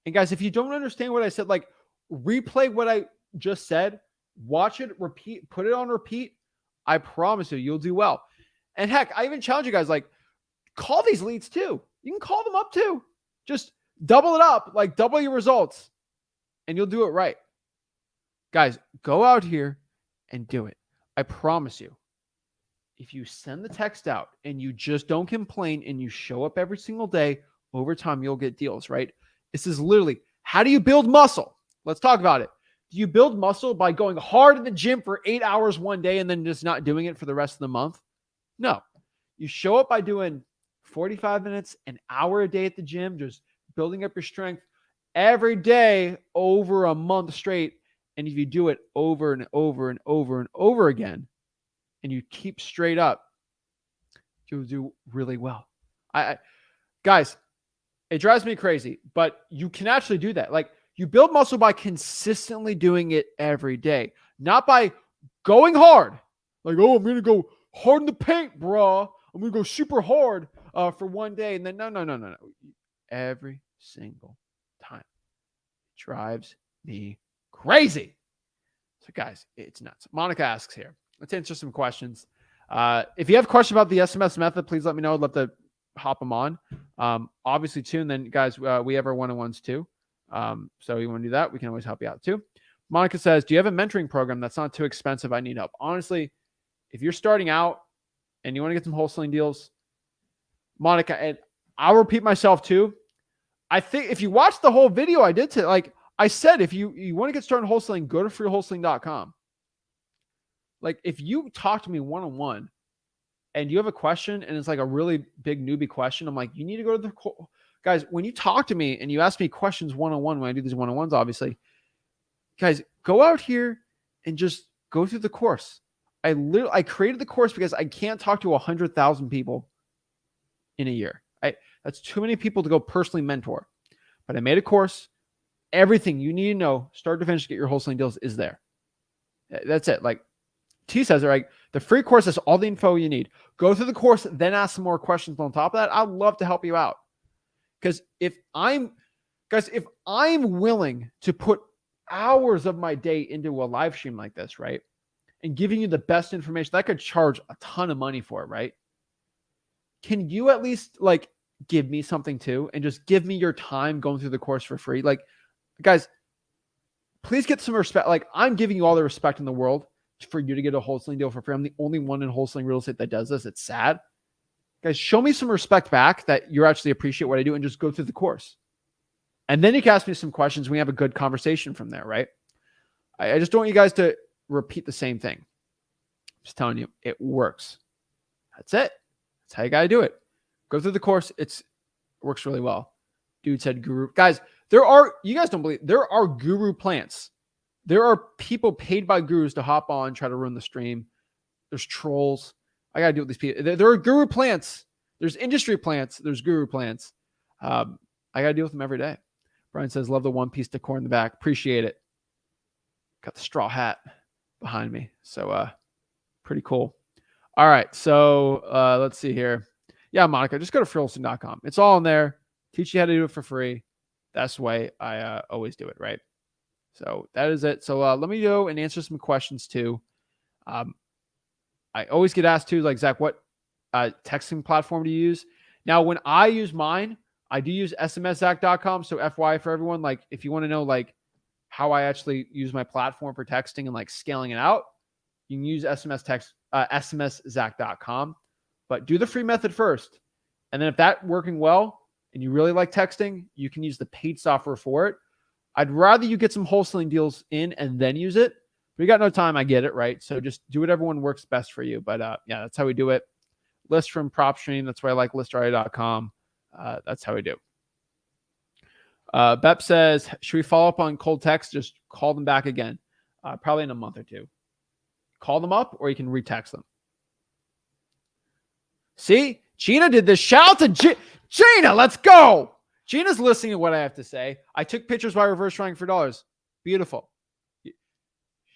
And guys, if you don't understand what I said, like replay what I just said, watch it, repeat, put it on repeat. I promise you, you'll do well. And heck, I even challenge you guys, like call these leads too. You can call them up too. Just double it up, like double your results and you'll do it right. Guys, go out here and do it. I promise you, if you send the text out and you just don't complain and you show up every single day, over time, you'll get deals, right? This is literally, how do you build muscle? Let's talk about it. Do you build muscle by going hard in the gym for 8 hours one day and then just not doing it for the rest of the month? No. You show up by doing 45 minutes, an hour a day at the gym, just building up your strength every day over a month straight. And if you do it over and over and over and over again, and you keep straight up, you'll do really well. Guys, it drives me crazy, but you can actually do that. Like, you build muscle by consistently doing it every day, not by going hard. Like, oh, I'm going to go hard in the paint, bro. I'm going to go super hard for one day. And then no. Every single time. It drives me crazy. So guys, it's nuts. Monica asks here. Let's answer some questions. If you have questions about the SMS method, please let me know. I'd love to hop them on. Obviously too. And then guys, we have our one-on-ones too. So you want to do that? We can always help you out too. Monica says, do you have a mentoring program that's not too expensive? I need help. Honestly, if you're starting out and you want to get some wholesaling deals, Monica, and I'll repeat myself too. I think if you watch the whole video I did I said, if you want to get started in wholesaling, go to freewholesaling.com. Like, if you talk to me one-on-one and you have a question and it's like a really big newbie question, I'm like, you need to go to the guys. When you talk to me and you ask me questions one-on-one, when I do these one-on-ones, obviously, guys, go out here and just go through the course. I created the course because I can't talk to 100,000 people in a year. That's too many people to go personally mentor. But I made a course. Everything you need to know, start to finish, get your wholesaling deals is there. That's it. Like T says, like, the free course has all the info you need. Go through the course, then ask some more questions on top of that. I'd love to help you out. Because if I'm willing to put hours of my day into a live stream like this, right, and giving you the best information, I could charge a ton of money for it, right? Can you at least like give me something too, and just give me your time going through the course for free? Like, guys, please get some respect. Like, I'm giving you all the respect in the world for you to get a wholesaling deal for free. I'm the only one in wholesaling real estate that does this. It's sad. Guys, show me some respect back that you actually appreciate what I do, and just go through the course. And then you can ask me some questions. We have a good conversation from there, right? I just don't want you guys to repeat the same thing. I'm just telling you, it works. That's it. That's how you got to do it. Go through the course. It works really well. Dude said guru. Guys, you guys don't believe, there are guru plants. There are people paid by gurus to hop on, try to ruin the stream. There's trolls. I got to deal with these people. There are guru plants. There's industry plants. There's guru plants. I got to deal with them every day. Brian says, love the one piece decor in the back. Appreciate it. Got the straw hat behind me. So pretty cool. All right. So let's see here. Yeah, Monica, just go to freewholesaling.com. It's all in there. Teach you how to do it for free. That's the way I always do it, right? So that is it. So let me go and answer some questions too. I always get asked too, like, Zach, what texting platform do you use? Now, when I use mine, I do use smszach.com. So FYI for everyone, like, if you want to know like how I actually use my platform for texting and like scaling it out, you can use smszach.com. But do the free method first. And then if that's working well and you really like texting, you can use the paid software for it. I'd rather you get some wholesaling deals in and then use it. But you got no time, I get it, right? So just do whatever one works best for you. But yeah, that's how we do it. List from PropStream. That's why I like listra.com. That's how we do. Bep says, should we follow up on cold text? Just call them back again. Probably in a month or two. Call them up or you can retext them. See, Gina did this. Shout out to Gina. Let's go. Gina's listening to what I have to say. I took pictures while reverse trying for dollars. Beautiful.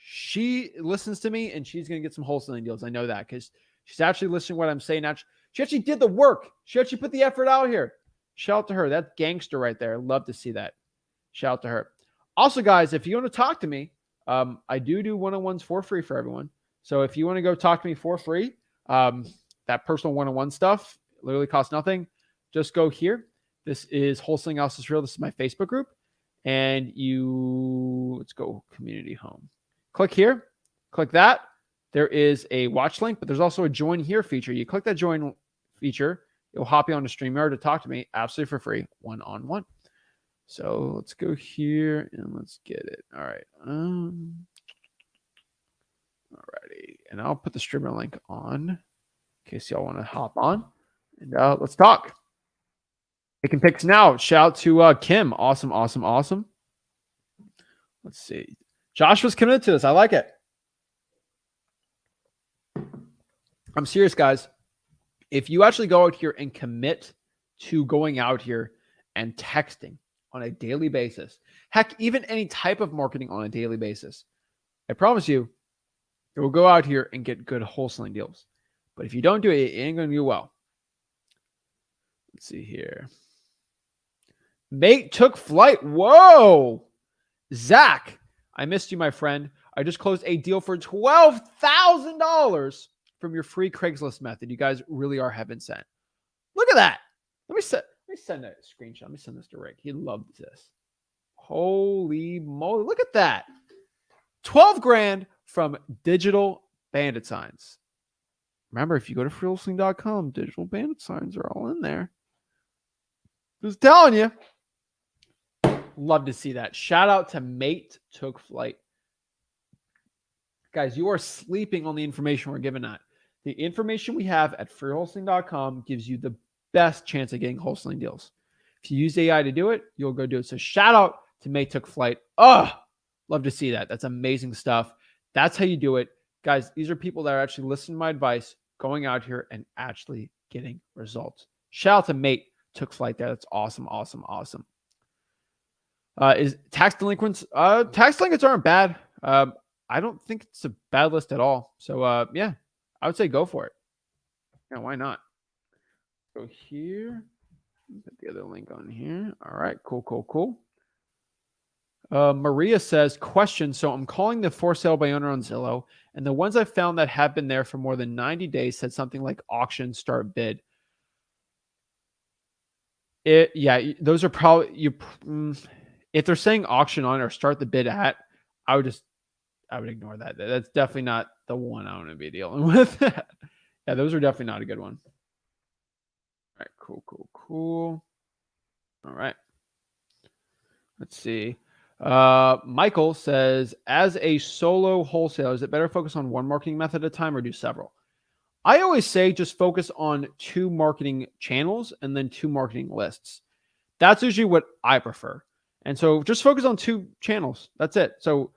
She listens to me and she's going to get some wholesaling deals. I know that because she's actually listening to what I'm saying. She actually did the work. She actually put the effort out here. Shout out to her. That's gangster right there. Love to see that. Shout out to her. Also, guys, if you want to talk to me, I do one-on-ones for free for everyone. So if you want to go talk to me for free, that personal one-on-one stuff literally costs nothing. Just go here. This is Wholesaling House is Real. This is my Facebook group. And let's go community home. Click here. Click that. there is a watch link, but there's also a join here feature. You click that join feature, it'll hop you on the StreamYard to talk to me absolutely for free, one-on-one. So let's go here and let's get it. All right. Alrighty. And I'll put the streamer link on in case y'all want to hop on. And let's talk. Making picks now. Shout out to Kim. Awesome. Let's see. Josh was committed to this. I like it. I'm serious, guys. If you actually go out here and commit to going out here and texting on a daily basis, heck, even any type of marketing on a daily basis, I promise you, it will go out here and get good wholesaling deals. But if you don't do it, it ain't going to do well. Let's see here. Mate took flight. Whoa. Zach, I missed you, my friend. I just closed a deal for $12,000 from your free Craigslist method. You guys really are heaven sent. Look at that. Let me send a screenshot. Let me send this to Rick. He loved this. Holy moly. Look at that. 12 grand from Digital Bandit Signs. Remember, if you go to freewheelsling.com, Digital Bandit Signs are all in there. Just telling you. Love to see that. Shout out to Mate Took Flight. Guys, you are sleeping on the information we're giving out. The information we have at freewheelsling.com gives you the best chance of getting wholesaling deals. If you use AI to do it, you'll go do it. So shout out to Mate Took Flight. Oh, love to see that. That's amazing stuff. That's how you do it. Guys, these are people that are actually listening to my advice, going out here and actually getting results. Shout out to Mate Took Flight there. That's awesome. Is tax delinquents? Tax delinquents aren't bad. I don't think it's a bad list at all. So yeah, I would say go for it. Yeah, why not? Go here. Put the other link on here. All right, cool. Maria says, question. So I'm calling the for sale by owner on Zillow, and the ones I found that have been there for more than 90 days said something like auction, start bid. Those are probably if they're saying auction on or start the bid at, I would ignore that. That's definitely not the one I want to be dealing with. Yeah, those are definitely not a good one. All right, cool. All right. Let's see. Michael says, as a solo wholesaler, is it better to focus on one marketing method at a time or do several? I always say just focus on 2 marketing channels and then 2 marketing lists. That's usually what I prefer. And so just focus on 2 channels. That's it. So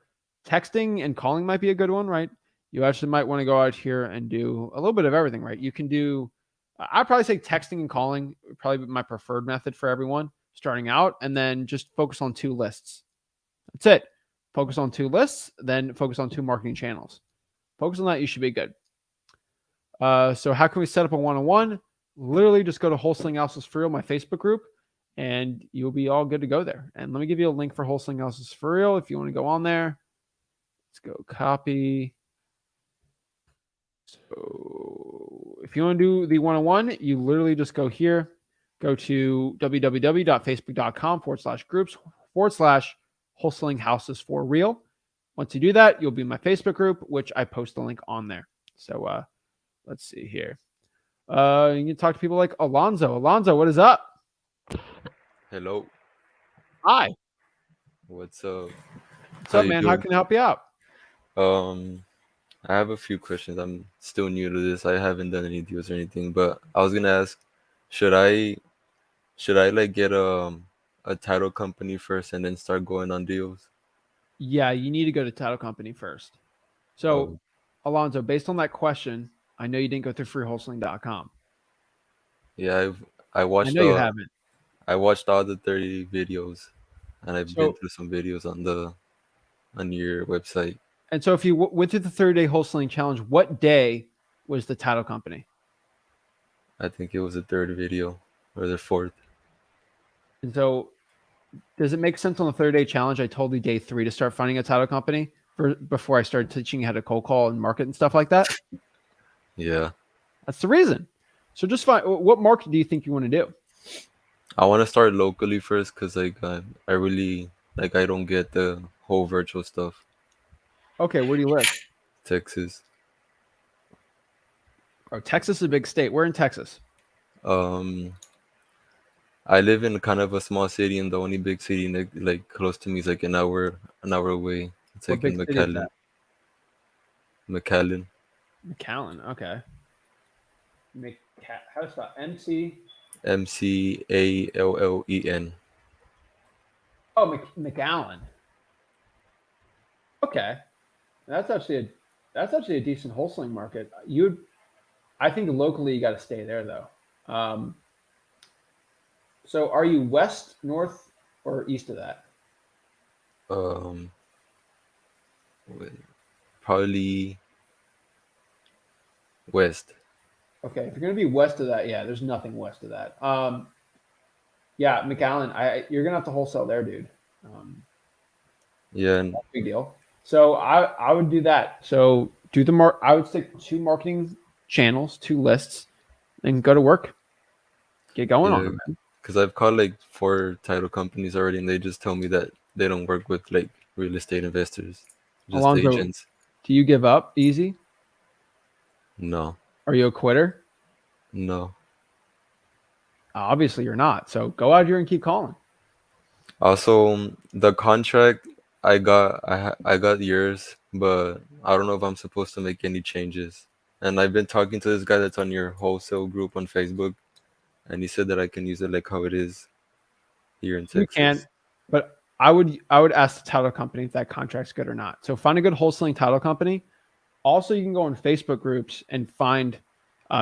texting and calling might be a good one, right? You actually might want to go out here and do a little bit of everything, right? You can do, I'd probably say texting and calling would probably be my preferred method for everyone starting out, and then just focus on 2 lists. That's it. Focus on 2 lists, then focus on 2 marketing channels. Focus on that, you should be good. So how can we set up a one-on-one? Literally just go to Wholesaling Houses for Real, my Facebook group, and you'll be all good to go there. And let me give you a link for Wholesaling Houses for Real if you want to go on there. Let's go copy. So if you want to do the one-on-one, you literally just go here, go to www.facebook.com/groups/Wholesaling Houses for Real. Once you do that, you'll be in my Facebook group, which I post the link on there. So let's see here. You can talk to people like Alonzo. Alonzo, what is up? Hello. Hi. What's up? What's up, man? How can I help you out? I have a few questions. I'm still new to this. I haven't done any deals or anything, but I was gonna ask, should I like get a title company first and then start going on deals? Yeah, you need to go to title company first. So, Alonzo, based on that question, I know you didn't go through freewholesaling.com. Yeah, I watched. I know you haven't. I watched all the 30 videos, and I've been through some videos on your website. And so if you went through the 30-day wholesaling challenge, what day was the title company? I think it was the 3rd video or the 4th. And so does it make sense on the 30-day challenge? I told you day 3 to start finding a title company before I started teaching you how to cold call and market and stuff like that? Yeah. That's the reason. So just find, what market do you think you want to do? I want to start locally first because I really I don't get the whole virtual stuff. Okay, where do you live? Texas. Oh, Texas is a big state. We're in Texas. Um, I live in kind of a small city, and the only big city like close to me is like an hour away. It's What like in big city is that? McAllen. McAllen. Okay. How to spell MC? McAllen. Oh, McAllen. Okay, that's actually a decent wholesaling market. I think locally you got to stay there though. So are you west, north, or east of that? Um, Probably west. Okay, if you're gonna be west of that, yeah, there's nothing west of that. Yeah, McAllen, you're gonna have to wholesale there, dude. Um, Yeah, and Big deal. So I would do that. So do I would stick to 2 marketing channels, 2 lists, and go to work. Get going on yeah, them, man. because I've called like 4 title companies already, and they just tell me that they don't work with like real estate investors, just Alonzo, agents. do you give up easy? No, Are you a quitter? no. Obviously, you're not. So go out here and keep calling. Also, the contract I got yours, but I don't know if I'm supposed to make any changes. And I've been talking to this guy that's on your wholesale group on Facebook, and he said that I can use it like how it is here in You can, Texas. but I would ask the title company if that contract's good or not. So find a good wholesaling title company. Also, you can go on Facebook groups and find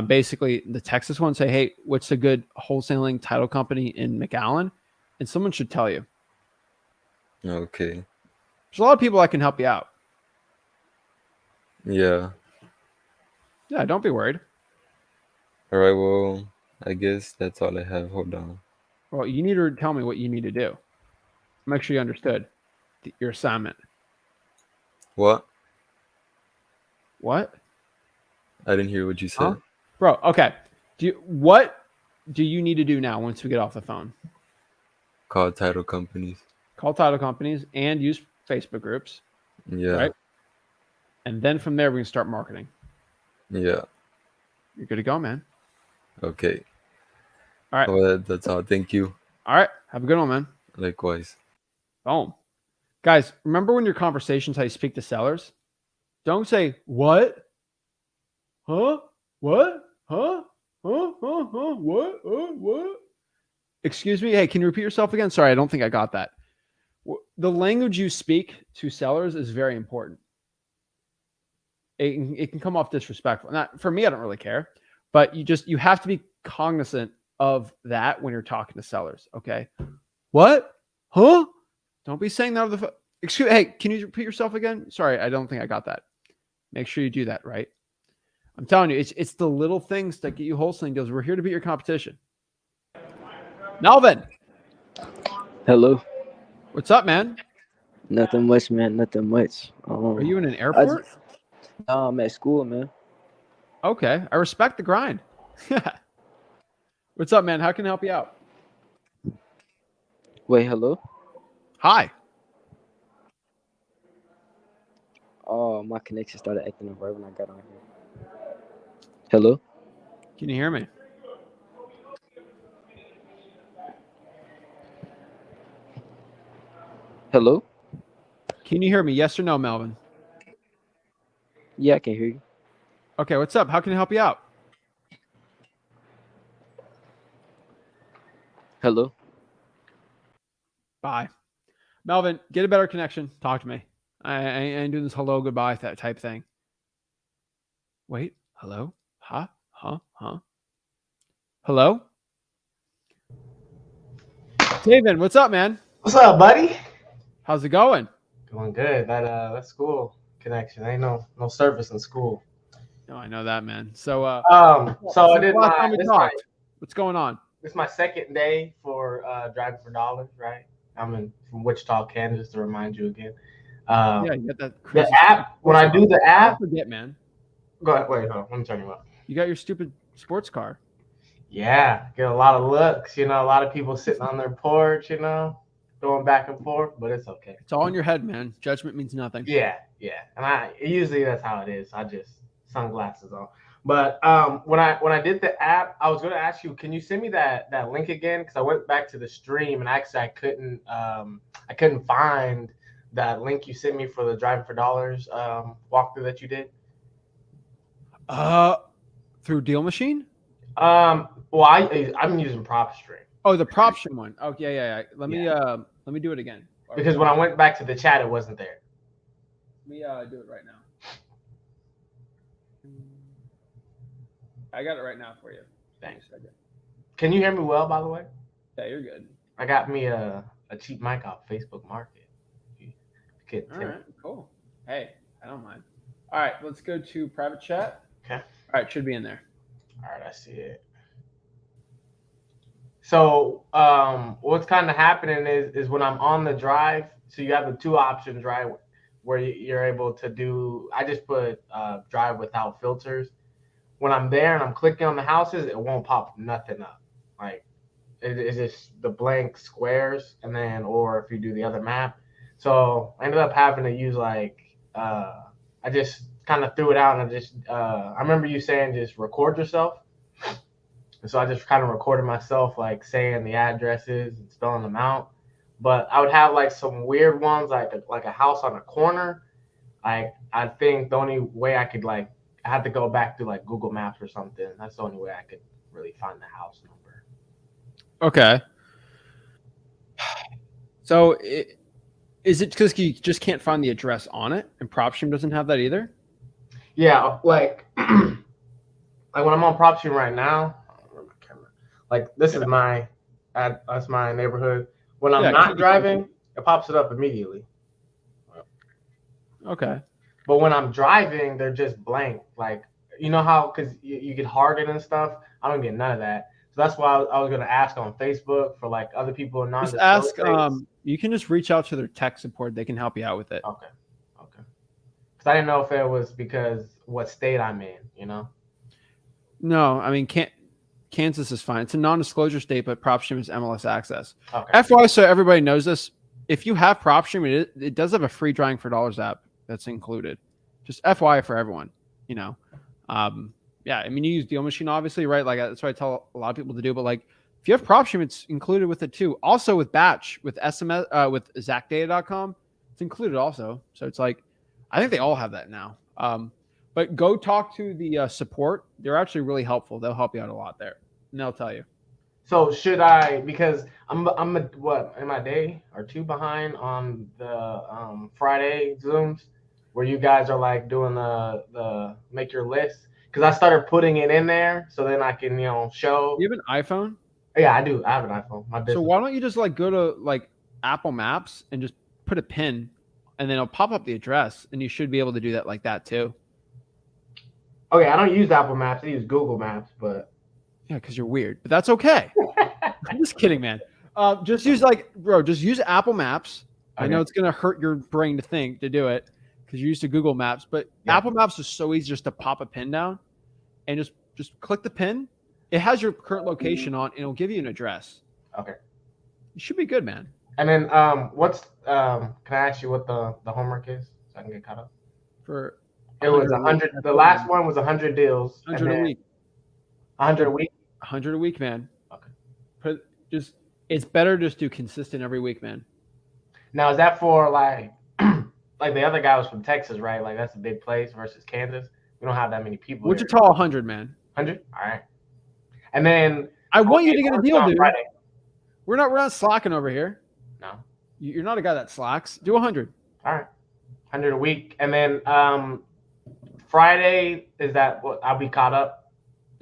basically the Texas one. Say, hey, what's a good wholesaling title company in McAllen? And someone should tell you. Okay. There's a lot of people that can help you out. Yeah. Yeah, don't be worried. All right. Well, I guess that's all I have. Hold on. Well, you need to tell me what you need to do. Make sure you understood your assignment. What? What? I didn't hear what you Huh? said. Bro, okay. What do you need to do now once we get off the phone? Call title companies. Call title companies and use Facebook groups, Yeah. right? And then from there, we can start marketing. Yeah. You're good to go, man. Okay. All right. Well, that's all. Thank you. All right. Have a good one, man. Likewise. Boom. Guys, remember when your conversations, how you speak to sellers? Don't say, what? Huh? What? Huh? Huh? Huh? Huh? What? What? Excuse me. Hey, can you repeat yourself again? Sorry, I don't think I got that. The language you speak to sellers is very important. It can come off disrespectful. Not for me, I don't really care, but you have to be cognizant of that when you're talking to sellers. Okay. What? Huh? Don't be saying that over the phone. Excuse. Hey, can you repeat yourself again? Sorry, I don't think I got that. Make sure you do that, right? I'm telling you, it's the little things that get you wholesaling deals. We're here to beat your competition. Melvin, Hello. what's up, man? Nothing much, man. Nothing much. Are you in an I airport? just, no, I'm at school, man. Okay, I respect the grind. What's up, man? How can I help you out? Wait, hello. Hi. Oh, my connection started acting up right when I got on here. Hello. Can you hear me? Hello. Can you hear me? Yes or no, Melvin? Yeah, I can hear you. Okay, what's up? How can I help you out? Hello. Bye. Melvin, get a better connection. Talk to me. I ain't doing this hello, goodbye that type thing. Wait, hello? Huh? Hello? David, what's up, man? What's up, buddy? How's it going? Going good. That school connection. Ain't no service in school. No, I know that, man. So So I since did the last my time we talked, what's going on? this is my second day for driving for dollars, right? I'm from Wichita, Kansas, to remind you again. Yeah, you got that crazy The app, when I do the app, don't forget, man. go ahead, wait, hold on, let me turn you up. You got your stupid sports car. Yeah, get a lot of looks, a lot of people sitting on their porch, going back and forth, but it's okay. It's all in your head, man. Judgment means nothing. Yeah. And usually that's how it is. I just sunglasses on. But when I did the app, I was going to ask you, can you send me that link again? Because I went back to the stream and actually I couldn't find that link you sent me for the Driving for Dollars walkthrough that you did. Through Deal Machine? Well, I'm using PropStream. Oh, the PropStream one. Oh, yeah. Let me do it again. Because when I went back to the chat, it wasn't there. Let me do it right now. I got it right now for you. Thanks. Can you hear me well, by the way? Yeah, you're good. I got me a cheap mic off Facebook Market. All right, cool. Hey, I don't mind. All right, let's go to private chat. Okay. All right, should be in there. All right, I see it. So what's kind of happening is when I'm on the drive, so you have the two options, right, where you're able to do, I just put drive without filters. When I'm there and I'm clicking on the houses, it won't pop nothing up. Like it's just the blank squares, and then, or if you do the other map. So I ended up having to use I just kind of threw it out, and I remember you saying just record yourself. And so I just kind of recorded myself like saying the addresses and spelling them out. But I would have like some weird ones, like a house on a corner. I think the only way I could I had to go back to like Google Maps or something. That's the only way I could really find the house number. Okay. So is it because you just can't find the address on it, and PropStream doesn't have that either? Yeah, like when I'm on PropStream right now, like this is that's my neighborhood. When I'm not driving, it pops it up immediately. Okay. But when I'm driving, they're just blank. Like, you know how, because you get hearted and stuff? I don't get none of that. So that's why I was going to ask on Facebook for like other people in Just ask, you can just reach out to their tech support. They can help you out with it. Okay. Because I didn't know if it was because what state I'm in, you know? No, I mean, Kansas is fine. It's a non-disclosure state, but PropStream is MLS access. Okay. FYI, so everybody knows this, if you have PropStream, it does have a free Driving for Dollars app that's included. Just FYI for everyone, you know. Yeah, I mean, you use Deal Machine, obviously, right? Like that's what I tell a lot of people to do. But like, if you have PropStream, it's included with it too. Also with Batch, with SMS, with ZachData.com, it's included also. So it's like, I think they all have that now. But go talk to the support. They're actually really helpful. They'll help you out a lot there, and they'll tell you. So should I, because I'm am I a day or two behind on the Friday Zooms where you guys are like doing the make your list? Because I started putting it in there so then I can, show. You have an iPhone? Yeah, I do. I have an iPhone. My business. So why don't you just like go to like Apple Maps and just put a pin, and then it'll pop up the address, and you should be able to do that like that too. Okay, I don't use Apple Maps. I use Google Maps, but yeah, because you're weird. But that's okay. I'm just kidding, man. Just use just use Apple Maps. Okay. I know it's gonna hurt your brain to do it because you're used to Google Maps, but yeah. Apple Maps is so easy just to pop a pin down and just click the pin. It has your current location on, and it'll give you an address. Okay. You should be good, man. And then can I ask you what the homework is so I can get caught up? It was 100. The last one was 100 deals. 100 a week. 100 a week? 100 a week, man. Okay. It's better just do consistent every week, man. Now, is that for like the other guy was from Texas, right? Like that's a big place versus Kansas. We don't have that many people. Wichita, 100, man. 100? All right. And then I want you to get a deal, dude. Friday. We're not slacking over here. No. You're not a guy that slacks. Do 100. All right. 100 a week. And then Friday, is that what I'll be caught up?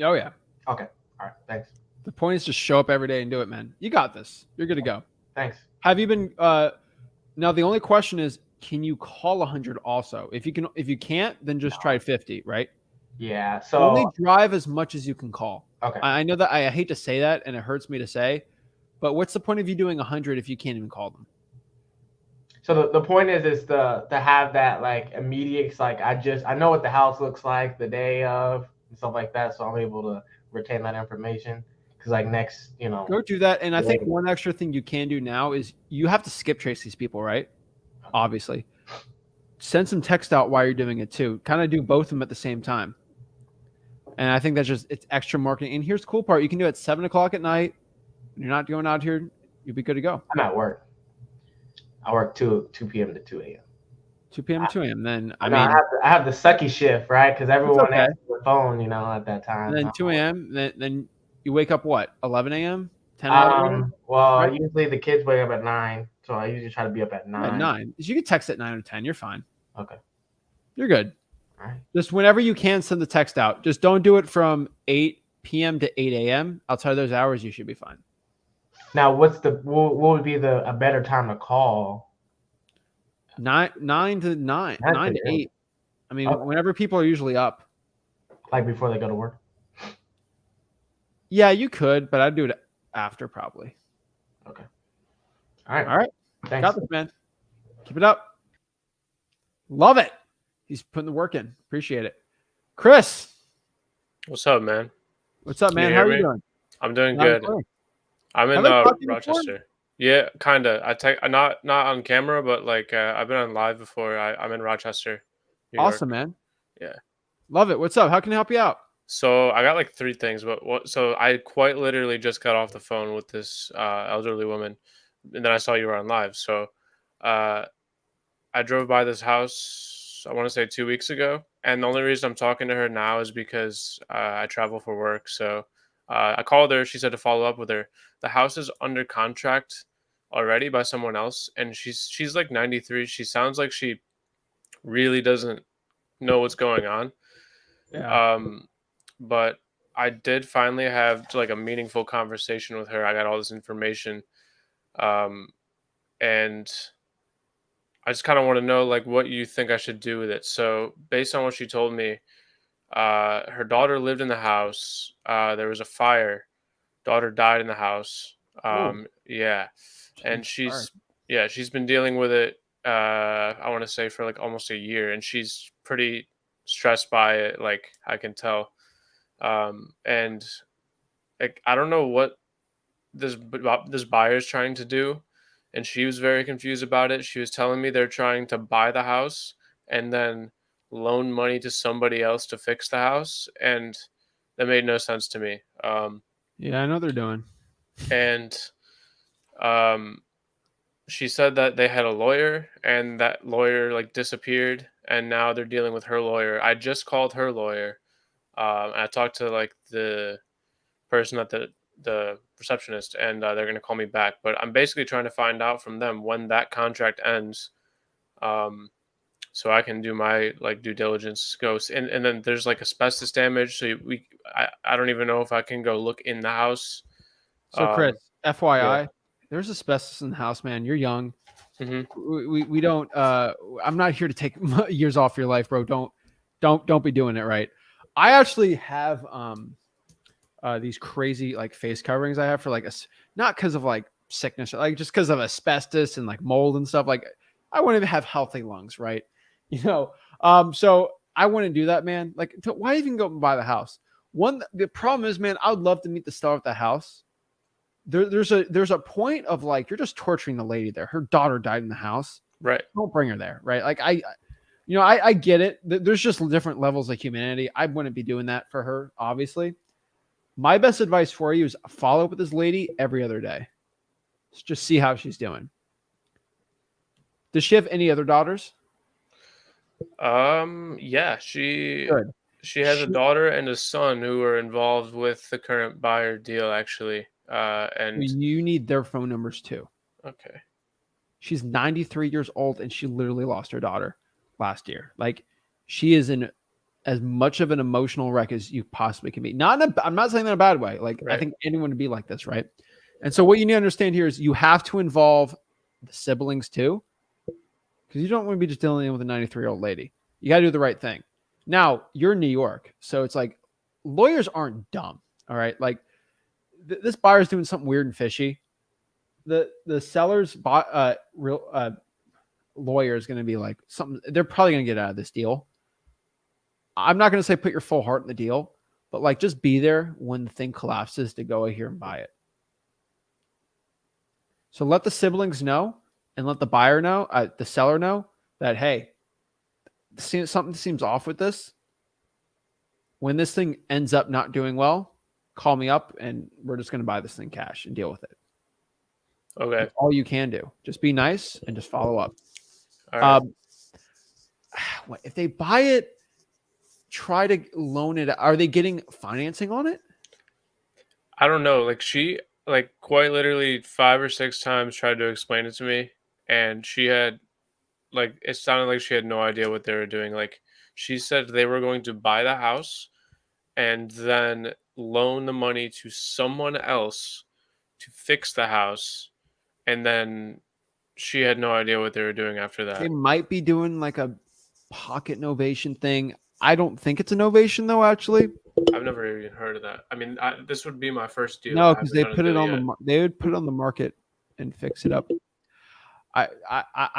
Oh yeah. Okay. All right. Thanks. The point is just show up every day and do it, man. You got this. You're good to go. Thanks. Have you been now the only question is, can you call 100 also? If you can't, then just try 50, right? Yeah. So only drive as much as you can call. Okay. I know that I hate to say that and it hurts me to say, but what's the point of you doing 100 if you can't even call them? So the point is to have that like immediate, like I know what the house looks like the day of and stuff like that, so I'm able to retain that information. Because like next, go do that. And I think one extra thing you can do now is you have to skip trace these people, right? Obviously, send some text out while you're doing it too. Kind of do both of them at the same time. And I think that's just, it's extra marketing. And here's the cool part. You can do it at 7 o'clock at night. You're not going out here. You'll be good to go. I'm at work. I work 2 p.m. to 2 a.m. 2 p.m. to 2 a.m. Then, I know mean, I have the sucky shift, right? Because everyone okay. answers the phone, at that time. and then 2 a.m. Then you wake up what? 11 a.m. 10, 11 a.m. Well, Right? usually the kids wake up at 9, so I usually try to be up at 9. Yeah, 9. You can text at 9 or 10. You're fine. Okay. You're good. All right. Just whenever you can, send the text out. Just don't do it from 8 p.m. to 8 a.m. Outside of those hours, you should be fine. Now, what would be a better time to call? 9 to 9 to 8. I mean, whenever people are usually up. Like before they go to work? Yeah, you could, but I'd do it after probably. Okay. All right. All right. Thanks. Got this, man. Keep it up. Love it. He's putting the work in. Appreciate it. Chris. What's up, man? What's up, man? How are you doing? I'm doing good. I'm in Rochester. Yeah, kind of. I take not on camera, but like I've been on live before. I'm in Rochester. New Awesome, York. man. Yeah. Love it. What's up? How can I help you out? So I got like 3 things, but so I quite literally just got off the phone with this elderly woman, and then I saw you were on live. So I drove by this house, I want to say 2 weeks ago, and the only reason I'm talking to her now is because I travel for work. So I called her. She said to follow up with her. The house is under contract already by someone else, and she's like 93. She sounds like she really doesn't know what's going on. Yeah. But I did finally have like a meaningful conversation with her. I got all this information, and I just kind of want to know like what you think I should do with it. So based on what she told me, her daughter lived in the house. There was a fire. Daughter died in the house. Yeah, and she's been dealing with it. I want to say for like almost a year, and she's pretty stressed by it. Like I can tell. And like I don't know what this buyer is trying to do, and she was very confused about it. She was telling me they're trying to buy the house and then loan money to somebody else to fix the house, and that made no sense to me. Yeah, I know what they're doing. And she said that they had a lawyer, and that lawyer like disappeared, and now they're dealing with her lawyer. I just called her lawyer. I talked to like the person at the receptionist, and they're going to call me back. But I'm basically trying to find out from them when that contract ends, so I can do my like due diligence. And then there's like asbestos damage, so I don't even know if I can go look in the house. So Chris, FYI, there's asbestos in the house, man. You're young. Mm-hmm. We don't. I'm not here to take years off your life, bro. Don't be doing it, right? I actually have these crazy like face coverings I have for like not because of like sickness, like just because of asbestos and like mold and stuff. Like I want to have healthy lungs, right? So I want to do that, man. Like why even go and buy the house? The problem is, man, I would love to meet the star at the house. There's a point of like you're just torturing the lady there. Her daughter died in the house. Right. Don't bring her there, right? Like I get it. There's just different levels of humanity. I wouldn't be doing that for her, obviously. My best advice for you is follow up with this lady every other day. Just see how she's doing. Does she have any other daughters? Yeah, she has a daughter and a son who are involved with the current buyer deal, actually. And you need their phone numbers too. Okay. She's 93 years old and she literally lost her daughter last year. Like she is in as much of an emotional wreck as you possibly can be. I'm not saying that in a bad way. Like I think anyone would be like this, right? And so what you need to understand here is you have to involve the siblings too, because you don't want to be just dealing with a 93-year-old lady. You got to do the right thing. Now you're in New York, so it's like lawyers aren't dumb. All right, like this buyer's doing something weird and fishy. The seller's lawyer is going to be like something. They're probably going to get out of this deal. I'm not going to say put your full heart in the deal, but like just be there when the thing collapses to go here and buy it. So let the siblings know and let the buyer know, the seller know that, hey, something seems off with this. When this thing ends up not doing well, call me up and we're just going to buy this thing cash and deal with it. Okay. That's all you can do. Just be nice and just follow up. All right. If they buy it, try to loan it. Are they getting financing on it? I don't know. Like she, like quite literally 5 or 6 times tried to explain it to me, and she had, like, it sounded like she had no idea what they were doing. Like she said they were going to buy the house and then loan the money to someone else to fix the house, and then she had no idea what they were doing after They that. might be doing like a pocket novation thing. I don't think it's a novation though, actually. I've never even heard of that. I mean, this would be my first deal. No, I because haven't they done a put it deal on yet. they would put it on the market and fix it up. I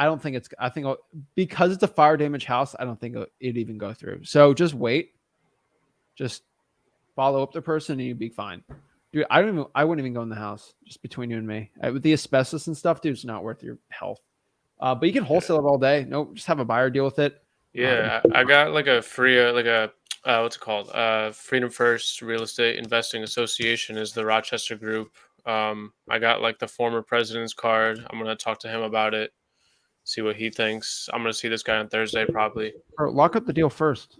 don't think it's. I think because it's a fire damage house, I don't think it'd even go through. So just wait. Just follow up the person and you'd be fine. Dude, I wouldn't even go in the house. Just between you and me, with the asbestos and stuff, dude, it's not worth your health. But you can wholesale it all day. No, just have a buyer deal with it. Yeah, I got like a free, what's it called? Freedom First Real Estate Investing Association is the Rochester group. I got like the former president's card. I'm gonna talk to him about it, see what he thinks. I'm gonna see this guy on Thursday probably. Bro, lock up the deal first.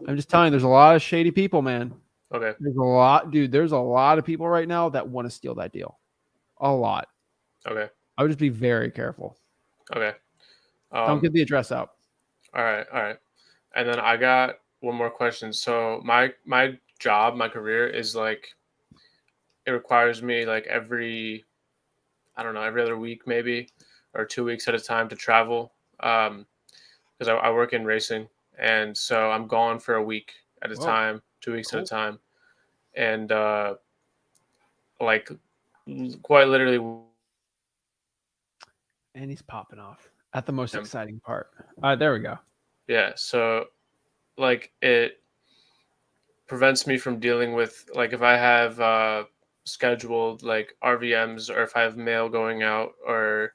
I'm just telling you, there's a lot of shady people, man. Okay. There's a lot, dude. There's a lot of people right now that want to steal that deal. A lot. Okay. I would just be very careful. Okay. Don't give the address out. All right. All right. And then I got one more question. So my job, my career is like, it requires me like every other week maybe, or 2 weeks at a time to travel. Because I work in racing, and so I'm gone for a week at a Whoa. time, 2 weeks at a time, and like quite literally. And he's popping off at the most exciting part. There we go. Yeah, so like it prevents me from dealing with, like, if I have scheduled like RVMs, or if I have mail going out, or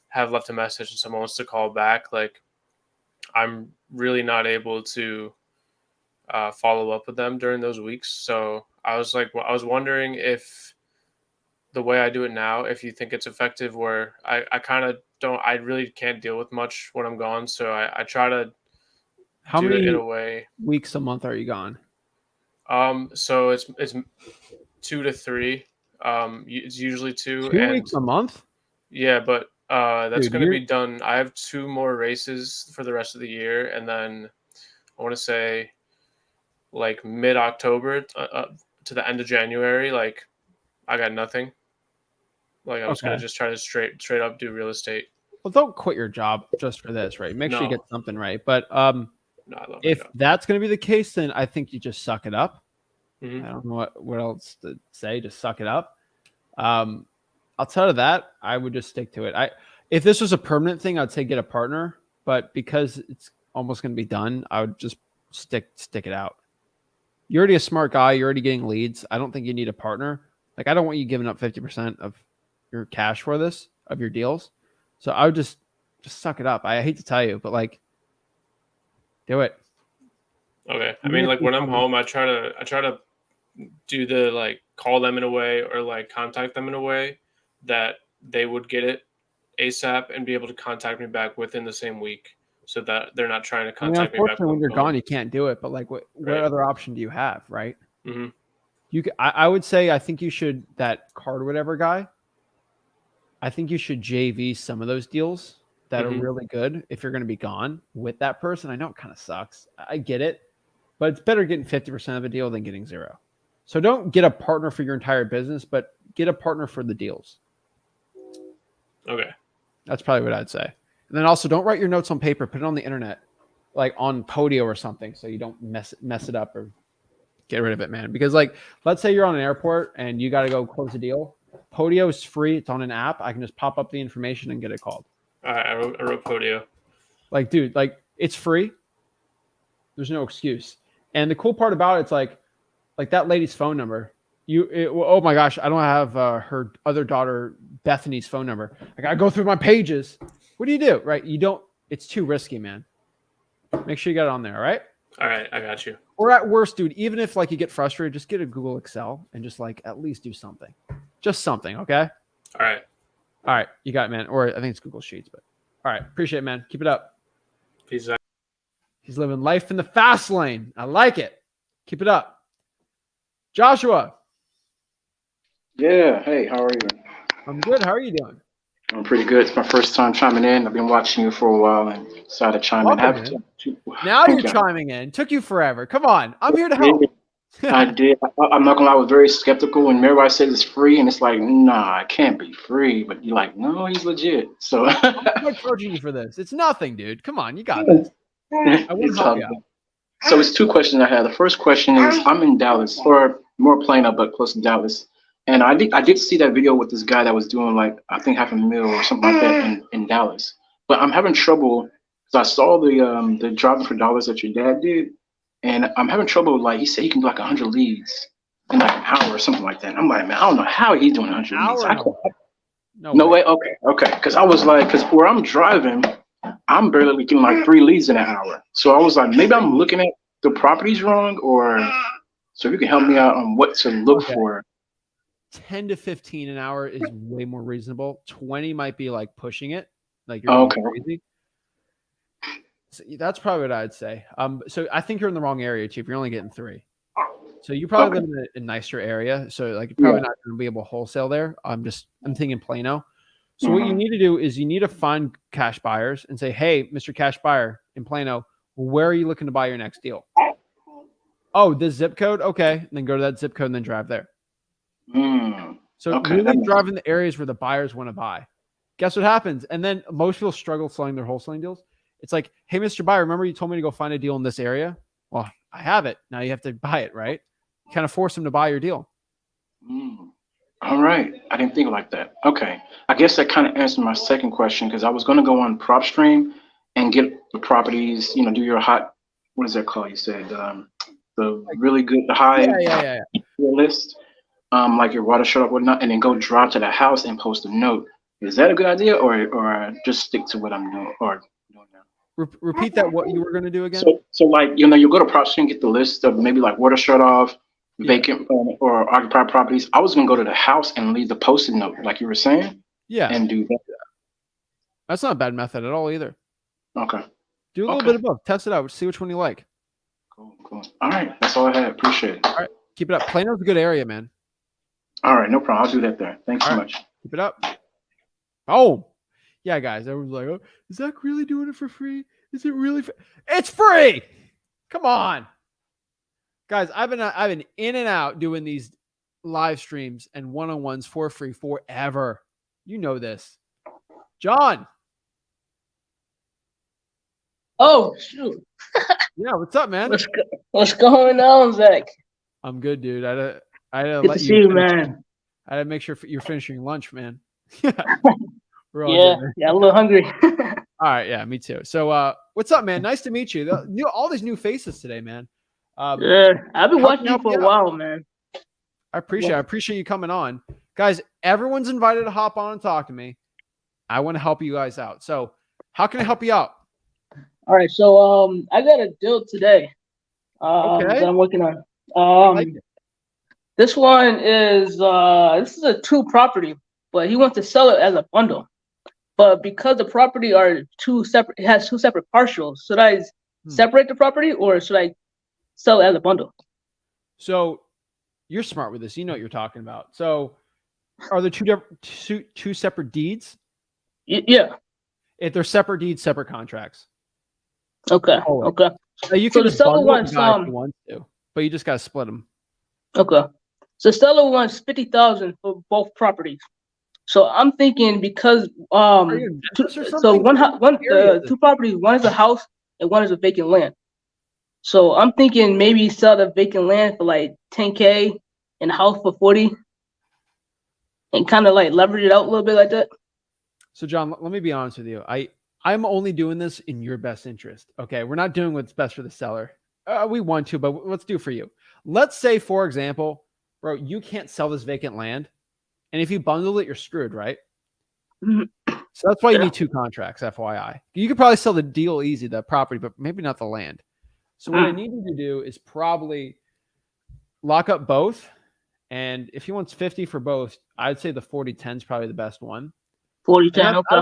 have left a message and someone wants to call back, like I'm really not able to follow up with them during those weeks. So I was wondering if the way I do it now, if you think it's effective, where I kind of don't, I really can't deal with much when I'm gone. So I try to How do many it in a way. weeks a month are you gone? So it's 2 to 3. It's usually 2. 2 and weeks a month? yeah, but that's Dude, going to be done. I have 2 more races for the rest of the year, and then I want to say like mid-October to the end of January, like I got nothing. Like I was going to just try to straight up do real estate. Well, don't quit your job just for this, right? Make sure you No. get something right. But No, I love my if job. that's going to be the case, then I think you just suck it up. Mhm. I don't know what else to say. Just suck it up. Outside of that, I would just stick to it. If this was a permanent thing, I'd say get a partner. But because it's almost going to be done, I would just stick it out. You're already a smart guy. You're already getting leads. I don't think you need a partner. Like, I don't want you giving up 50% of your cash for this, of your deals. So I would just suck it up. I hate to tell you, but like, do it. Okay. I mean, like when I'm home, I try to do the, like, call them in a way, or like contact them in a way that they would get it ASAP and be able to contact me back within the same week, so that they're not trying to contact me back. Unfortunately, when you're gone, you can't do it. But like, what other option do you have, right? Mm-hmm. I would say, I think you should, that card whatever guy, I think you should JV some of those deals that are really good if you're going to be gone with that person. I know it kind of sucks. I get it, but it's better getting 50% of a deal than getting 0. So don't get a partner for your entire business, but get a partner for the deals. Okay. That's probably what I'd say. And then also, don't write your notes on paper. Put it on the internet, like on Podio or something, so you don't mess it up or get rid of it, man. Because like, let's say you're on an airport and you got to go close a deal. Podio is free. It's on an app. I can just pop up the information and get it called. All right, I wrote Podio. Like, dude, like, it's free. There's no excuse. And the cool part about it, it's like that lady's phone number. Oh my gosh, I don't have her other daughter Bethany's phone number. I gotta go through my pages. What do you do? Right? You don't. It's too risky, man. Make sure you got it on there. All right. All right, I got you. Or at worst, dude, even if like you get frustrated, just get a Google Excel and just like at least do something. Just something, okay? All right. All right, you got it, man. Or I think it's Google Sheets, but all right, appreciate it, man. Keep it up. Peace out. He's living life in the fast lane. I like it. Keep it up. Joshua. Yeah. Hey, how are you? I'm good. How are you doing? I'm pretty good. It's my first time chiming in. I've been watching you for a while and decided to chime in. Welcome, man. Now you're chiming in. Took you forever. Come on. I'm here to help. I did. I'm not gonna lie. I was very skeptical when everybody says it's free, and it's like, nah, it can't be free. But you're like, no, he's legit. So I'm not charging you for this. It's nothing, dude. Come on, you got this. I want to help you out. So it's two questions I have. The first question is, I'm in Dallas, or more Plano, but close to Dallas. And I did see that video with this guy that was doing like, I think $500,000 or something like that in Dallas. But I'm having trouble because I saw the driving for dollars that your dad did, and I'm having trouble. Like he said, he can do like 100 leads in like an hour or something like that. And I'm like, man, I don't know how he's doing 100 leads. No way. Okay. Because I was like, because where I'm driving, I'm barely getting like 3 leads in an hour. So I was like, maybe I'm looking at the properties wrong, or so if you can help me out on what to look for. 10 to 15 an hour is way more reasonable. 20 might be like pushing it. Like you're going crazy. So that's probably what I'd say. So I think you're in the wrong area, Chief. You're only getting 3. So you probably live in a nicer area. So like you're probably not going to be able to wholesale there. I'm thinking Plano. So what you need to do is you need to find cash buyers and say, hey, Mr. Cash Buyer in Plano, where are you looking to buy your next deal? Oh, this zip code? Okay. And then go to that zip code and then drive there. So really drive in the areas where the buyers want to buy. Guess what happens? And then most people struggle selling their wholesaling deals. It's like, hey, Mr. Buyer, remember you told me to go find a deal in this area? Well, I have it. Now you have to buy it, right? You kind of force them to buy your deal. All right. I didn't think like that. Okay. I guess that kind of answered my second question, because I was going to go on PropStream and get the properties, do your hot, what is that called? You said the really good, the high list. Like your water shut up, whatnot, and then go drive to the house and post a note. Is that a good idea, or just stick to what I'm doing or doing now? Repeat that. What you were going to do again? So like you go to PropStream, get the list of maybe like water shut off, vacant or occupied properties. I was gonna go to the house and leave the post-it note, like you were saying. Yeah. And do that. That's not a bad method at all either. Okay. Do a little bit of both. Test it out. See which one you like. Cool. All right. That's all I had. Appreciate it. All right. Keep it up. Plano's a good area, man. All right, no problem. I'll do that there. Thanks so much. Keep it up. Oh, yeah, guys. Everyone's like, oh, is Zach really doing it for free? Is it really free? It's free. Come on. Guys, I've been in and out doing these live streams and one-on-ones for free forever. You know this. John. Oh, shoot. Yeah, what's up, man? What's going on, Zach? I'm good, dude. I had to Good let to you see you, finish. man. I had to make sure you're finishing your lunch, man. We're all good, man. A little hungry. All right, yeah, me too. So, what's up, man? Nice to meet you. All these new faces today, man. Yeah, I've been watching you for a while, man. I appreciate you coming on, guys. Everyone's invited to hop on and talk to me. I want to help you guys out. So, how can I help you out? All right, so I got a deal today. That I'm working on. This one is this is a 2 property, but he wants to sell it as a bundle. But because the property are 2 separate, it has 2 separate partials. Should I separate the property, or should I sell it as a bundle? So you're smart with this. You know what you're talking about. So are there two separate deeds? Yeah. If they're separate deeds, separate contracts. Okay. Okay. You can just bundle them if you want to, but you just got to split them. Okay. So seller wants $50,000 for both properties. So I'm thinking because the 2 properties, one is a house and one is a vacant land. So I'm thinking maybe sell the vacant land for like $10K and the house for 40, and kind of like leverage it out a little bit like that. So John, let me be honest with you. I'm only doing this in your best interest. Okay, we're not doing what's best for the seller. We want to, but let's do for you. Let's say, for example, bro, you can't sell this vacant land, and if you bundle it, you're screwed, right? So that's why you need 2 contracts, FYI. You could probably sell the deal easy, the property, but maybe not the land. So what I need you to do is probably lock up both. And if he wants 50 for both, I'd say the 40-10 is probably the best one. 40-10, okay.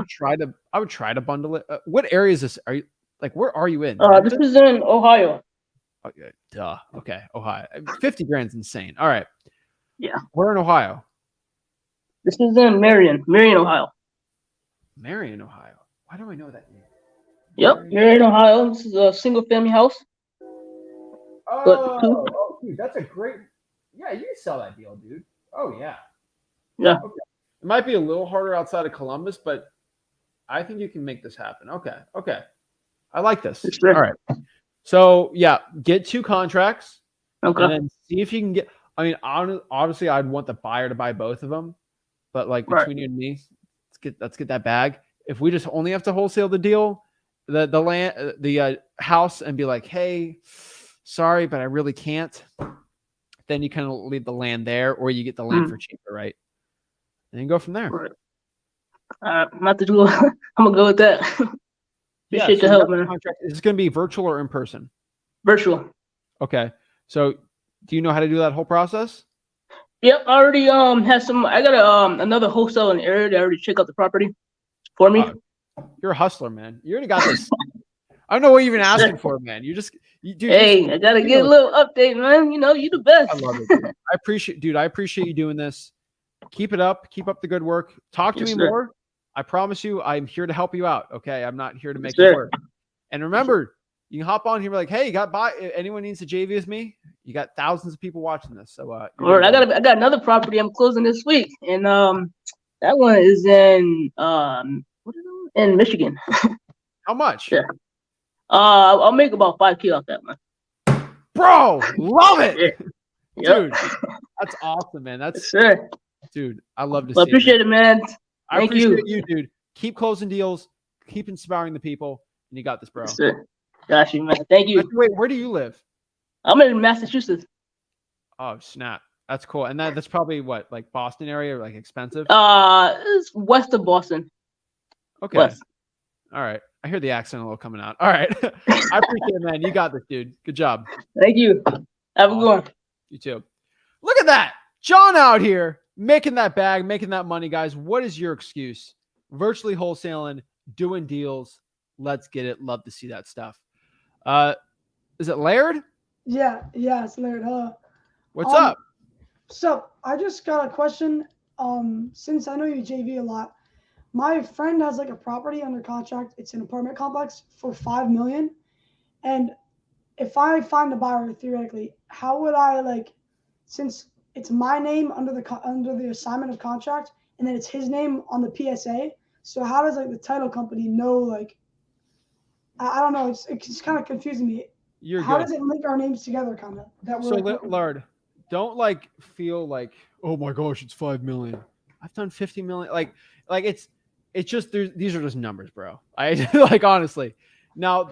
I would try to bundle it. What area is this? Are you like, where are you in? This is in Ohio. Okay, duh. Okay, Ohio. 50 grand's insane. All right. Yeah. Where in Ohio? This is in Marion, Ohio. Marion, Ohio. Why do I know that name? Yep, Marion, Ohio. This is a single family house. Oh, dude, that's a great. Yeah, you can sell that deal, dude. Oh yeah. Yeah. Okay. It might be a little harder outside of Columbus, but I think you can make this happen. Okay. I like this. Sure. All right. So yeah, get 2 contracts. Okay. And then see if you can get. I mean, obviously, I'd want the buyer to buy both of them, but like between you and me, let's get that bag. If we just only have to wholesale the deal, the land, the house, and be like, hey, sorry, but I really can't. Then you kind of leave the land there, or you get the land for cheaper, right? And then go from there. Right. I'm about to do. I'm gonna go with that. Appreciate the help, man. Contract. Is this gonna be virtual or in person? Virtual. Okay. So, do you know how to do that whole process? Yep, I already had some. I got another wholesale in the area that already checked out the property for me. You're a hustler, man. You already got this. I don't know what you're even asking for, man. Dude, hey, I gotta get a little update, man. You know, you the best. I love it, dude. I appreciate you doing this. Keep it up. Keep up the good work. Talk to me more. I promise you, I'm here to help you out. Okay, I'm not here to make you work. And remember, you can hop on here, like, hey, anyone needs to JV with me? You got thousands of people watching this. So, I got another property I'm closing this week, and that one is in in Michigan. How much? Yeah. I'll make about 5K off that one. Bro, love it. Yeah. Dude, that's awesome, man. That's dude, I love to see it. I appreciate it, man. I appreciate you, dude. Keep closing deals, keep inspiring the people, and you got this, bro. Got you, man. Thank you. Wait, where do you live? I'm in Massachusetts. Oh, snap. That's cool. And that's probably what, like Boston area, or like expensive? It's west of Boston. Okay. West. All right. I hear the accent a little coming out. All right. I appreciate it, man. You got this, dude. Good job. Thank you. Have a good one. You too. Look at that. John out here making that bag, making that money, guys. What is your excuse? Virtually wholesaling, doing deals. Let's get it. Love to see that stuff. Is it Laird? Yeah, it's Laird. What's up? So I just got a question. Since I know you JV a lot, my friend has like a property under contract. It's an apartment complex for $5 million. And if I find a buyer, theoretically, how would I since it's my name under the assignment of contract, and then it's his name on the PSA. So how does the title company know? I don't know. It's kind of confusing me. How does it link our names together, kind of? Laird, don't feel like, oh my gosh, it's 5 million. I've done 50 million. It's just these are just numbers, bro. I honestly. Now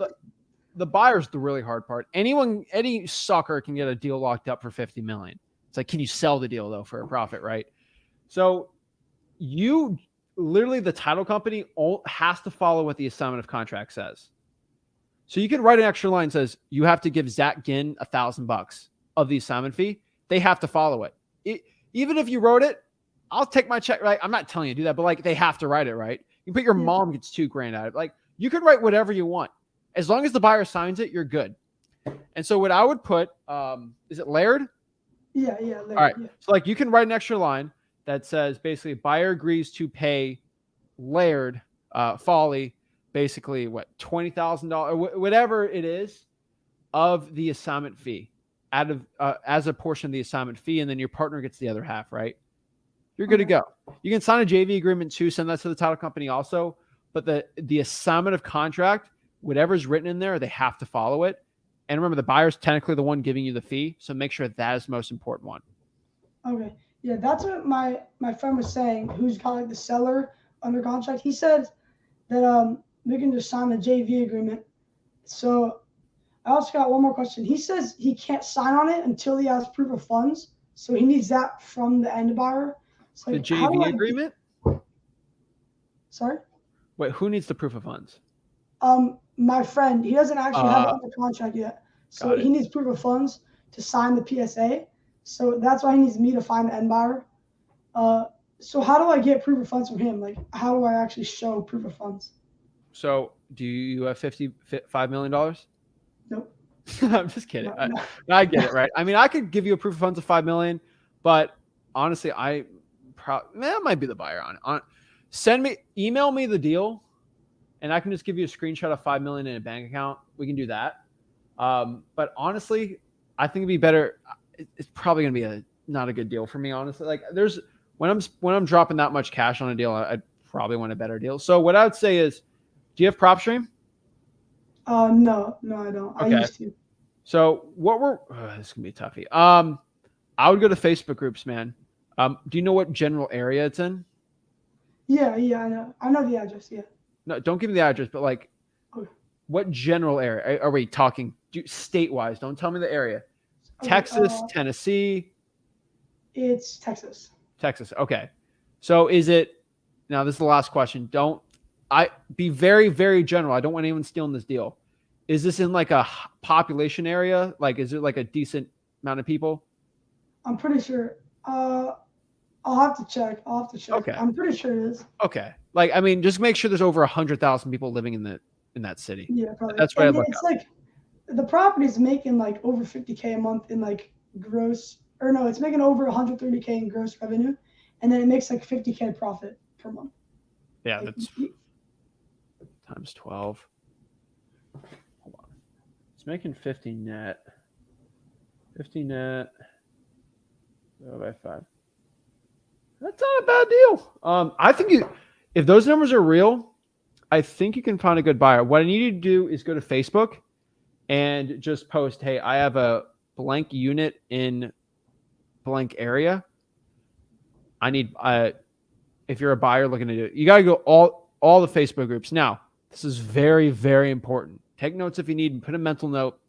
the buyer's the really hard part. Any sucker can get a deal locked up for 50 million. It's like, can you sell the deal though for a profit, right? So you literally, the title company has to follow what the assignment of contract says. So you can write an extra line that says you have to give Zach Ginn $1,000 of the assignment fee. They have to follow it. Even if you wrote it, I'll take my check, right? I'm not telling you to do that, but they have to write it, right? You can put your mom gets $2,000 out of it. You can write whatever you want. As long as the buyer signs it, you're good. And so what I would put, is it Laird? Yeah, Laird. All right. Yeah. So you can write an extra line that says basically buyer agrees to pay Laird Folly basically $20,000, whatever it is, of the assignment fee out of as a portion of the assignment fee, and then your partner gets the other half, right? You're good to go. You can sign a JV agreement too, send that to the title company also, but the assignment of contract, whatever's written in there, they have to follow it. And remember, the buyer's technically the one giving you the fee, so make sure that is the most important one. Okay. Yeah, that's what my friend was saying, who's got the seller under contract. He said that we can just sign the JV agreement. So I also got one more question. He says he can't sign on it until he has proof of funds. So he needs that from the end buyer. So the JV agreement? Sorry? Wait, who needs the proof of funds? My friend, he doesn't actually have it under contract yet. So he needs proof of funds to sign the PSA. So that's why he needs me to find the end buyer. So how do I get proof of funds from him? Like, how do I actually show proof of funds? So do you have $5 million? Nope. I'm just kidding. No. I get it, right? I mean, I could give you a proof of funds of 5 million, but honestly, that might be the buyer on email me the deal, and I can just give you a screenshot of 5 million in a bank account. We can do that. But honestly, I think it'd be better. It's probably gonna be not a good deal for me, honestly. Like when I'm dropping that much cash on a deal, I'd probably want a better deal. So what I would say is, do you have PropStream? No, I don't. Okay. I used to. So this is gonna be a toughie. I would go to Facebook groups, man. Do you know what general area it's in? Yeah, I know. I know the address. Yeah. No, don't give me the address, but like, what general area are we talking? State-wise? Don't tell me the area. Okay, Texas, Tennessee. It's Texas. Texas. Okay. So is it now? This is the last question. Be very, very general. I don't want anyone stealing this deal. Is this in like a population area? Like, is it like a decent amount of people? I'm pretty sure. I'll have to check. Okay. I'm pretty sure it is. Okay. Like, I mean, just make sure there's over 100,000 people living in that city. Yeah, probably. That's what I look It's up. like the property's making like over 50K a month in like gross, or no, it's making over 130K in gross revenue, and then it makes like 50K profit per month. Yeah, Like, that's times 12. Hold on. It's making 50 net. 50 net. Divided by 5. That's not a bad deal. I think if those numbers are real, I think you can find a good buyer. What I need you to do is go to Facebook and just post, hey, I have a blank unit in blank area. I need, if you're a buyer looking to do it, you got to go all the Facebook groups. Now, this is very, very important. Take notes if you need and put a mental note.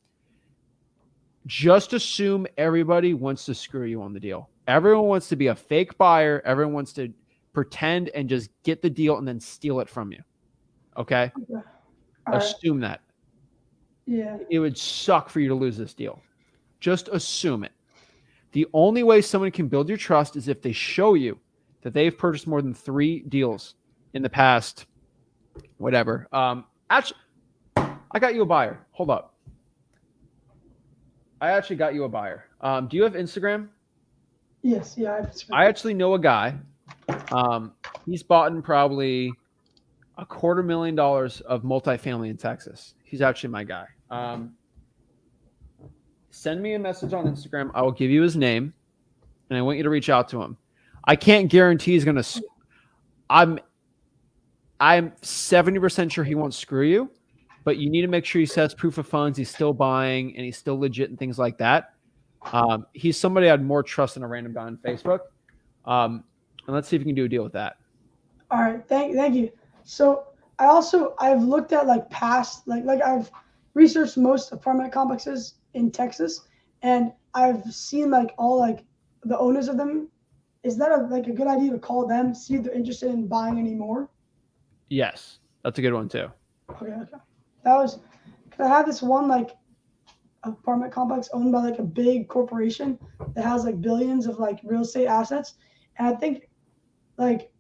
Just assume everybody wants to screw you on the deal. Everyone wants to be a fake buyer. Everyone wants to pretend and just get the deal and then steal it from you. Okay? Assume that. Yeah. It would suck for you to lose this deal. Just assume it. The only way someone can build your trust is if they show you that they've purchased more than 3 deals in the past, whatever. Actually, I got you a buyer. Hold up. I actually got you a buyer. Do you have Instagram? Yes. Yeah. I have Instagram. I actually know a guy. He's bought in probably $250,000 of multifamily in Texas. He's actually my guy. Send me a message on Instagram. I will give you his name, and I want you to reach out to him. I can't guarantee he's going to. I'm 70% sure he won't screw you, but you need to make sure he says proof of funds. He's still buying and he's still legit and things like that. He's somebody I'd more trust than a random guy on Facebook. And let's see if we can do a deal with that. All right. Thank you. So I've looked at like past, like I've researched most apartment complexes in Texas, and I've seen like all like the owners of them. Is that a good idea to call them, see if they're interested in buying any more? Yes, that's a good one too. Okay. That was, cause I had this one like apartment complex owned by like a big corporation that has like billions of like real estate assets, and I think like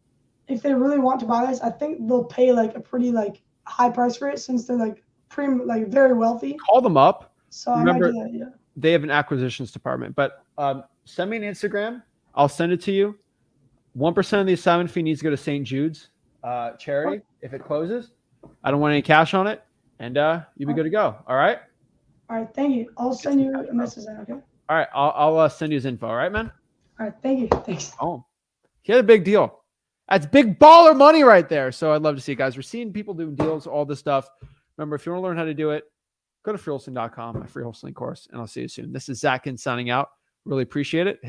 if they really want to buy this, I think they'll pay like a pretty like high price for it since they're like very wealthy. Call them up. So remember, I might do that, yeah. They have an acquisitions department, but send me an Instagram. I'll send it to you. 1% of the assignment fee needs to go to St. Jude's charity if it closes. I don't want any cash on it, and you'll be good to go. All right. All right. Thank you. I'll send you a message then. Okay. All right. I'll send you his info. All right, man. All right. Thank you. Thanks. Oh, he had a big deal. That's big baller money right there. So I'd love to see it, guys. We're seeing people doing deals, all this stuff. Remember, if you want to learn how to do it, go to freewholesaling.com, my free wholesaling course, and I'll see you soon. This is Zach Ginn signing out. Really appreciate it.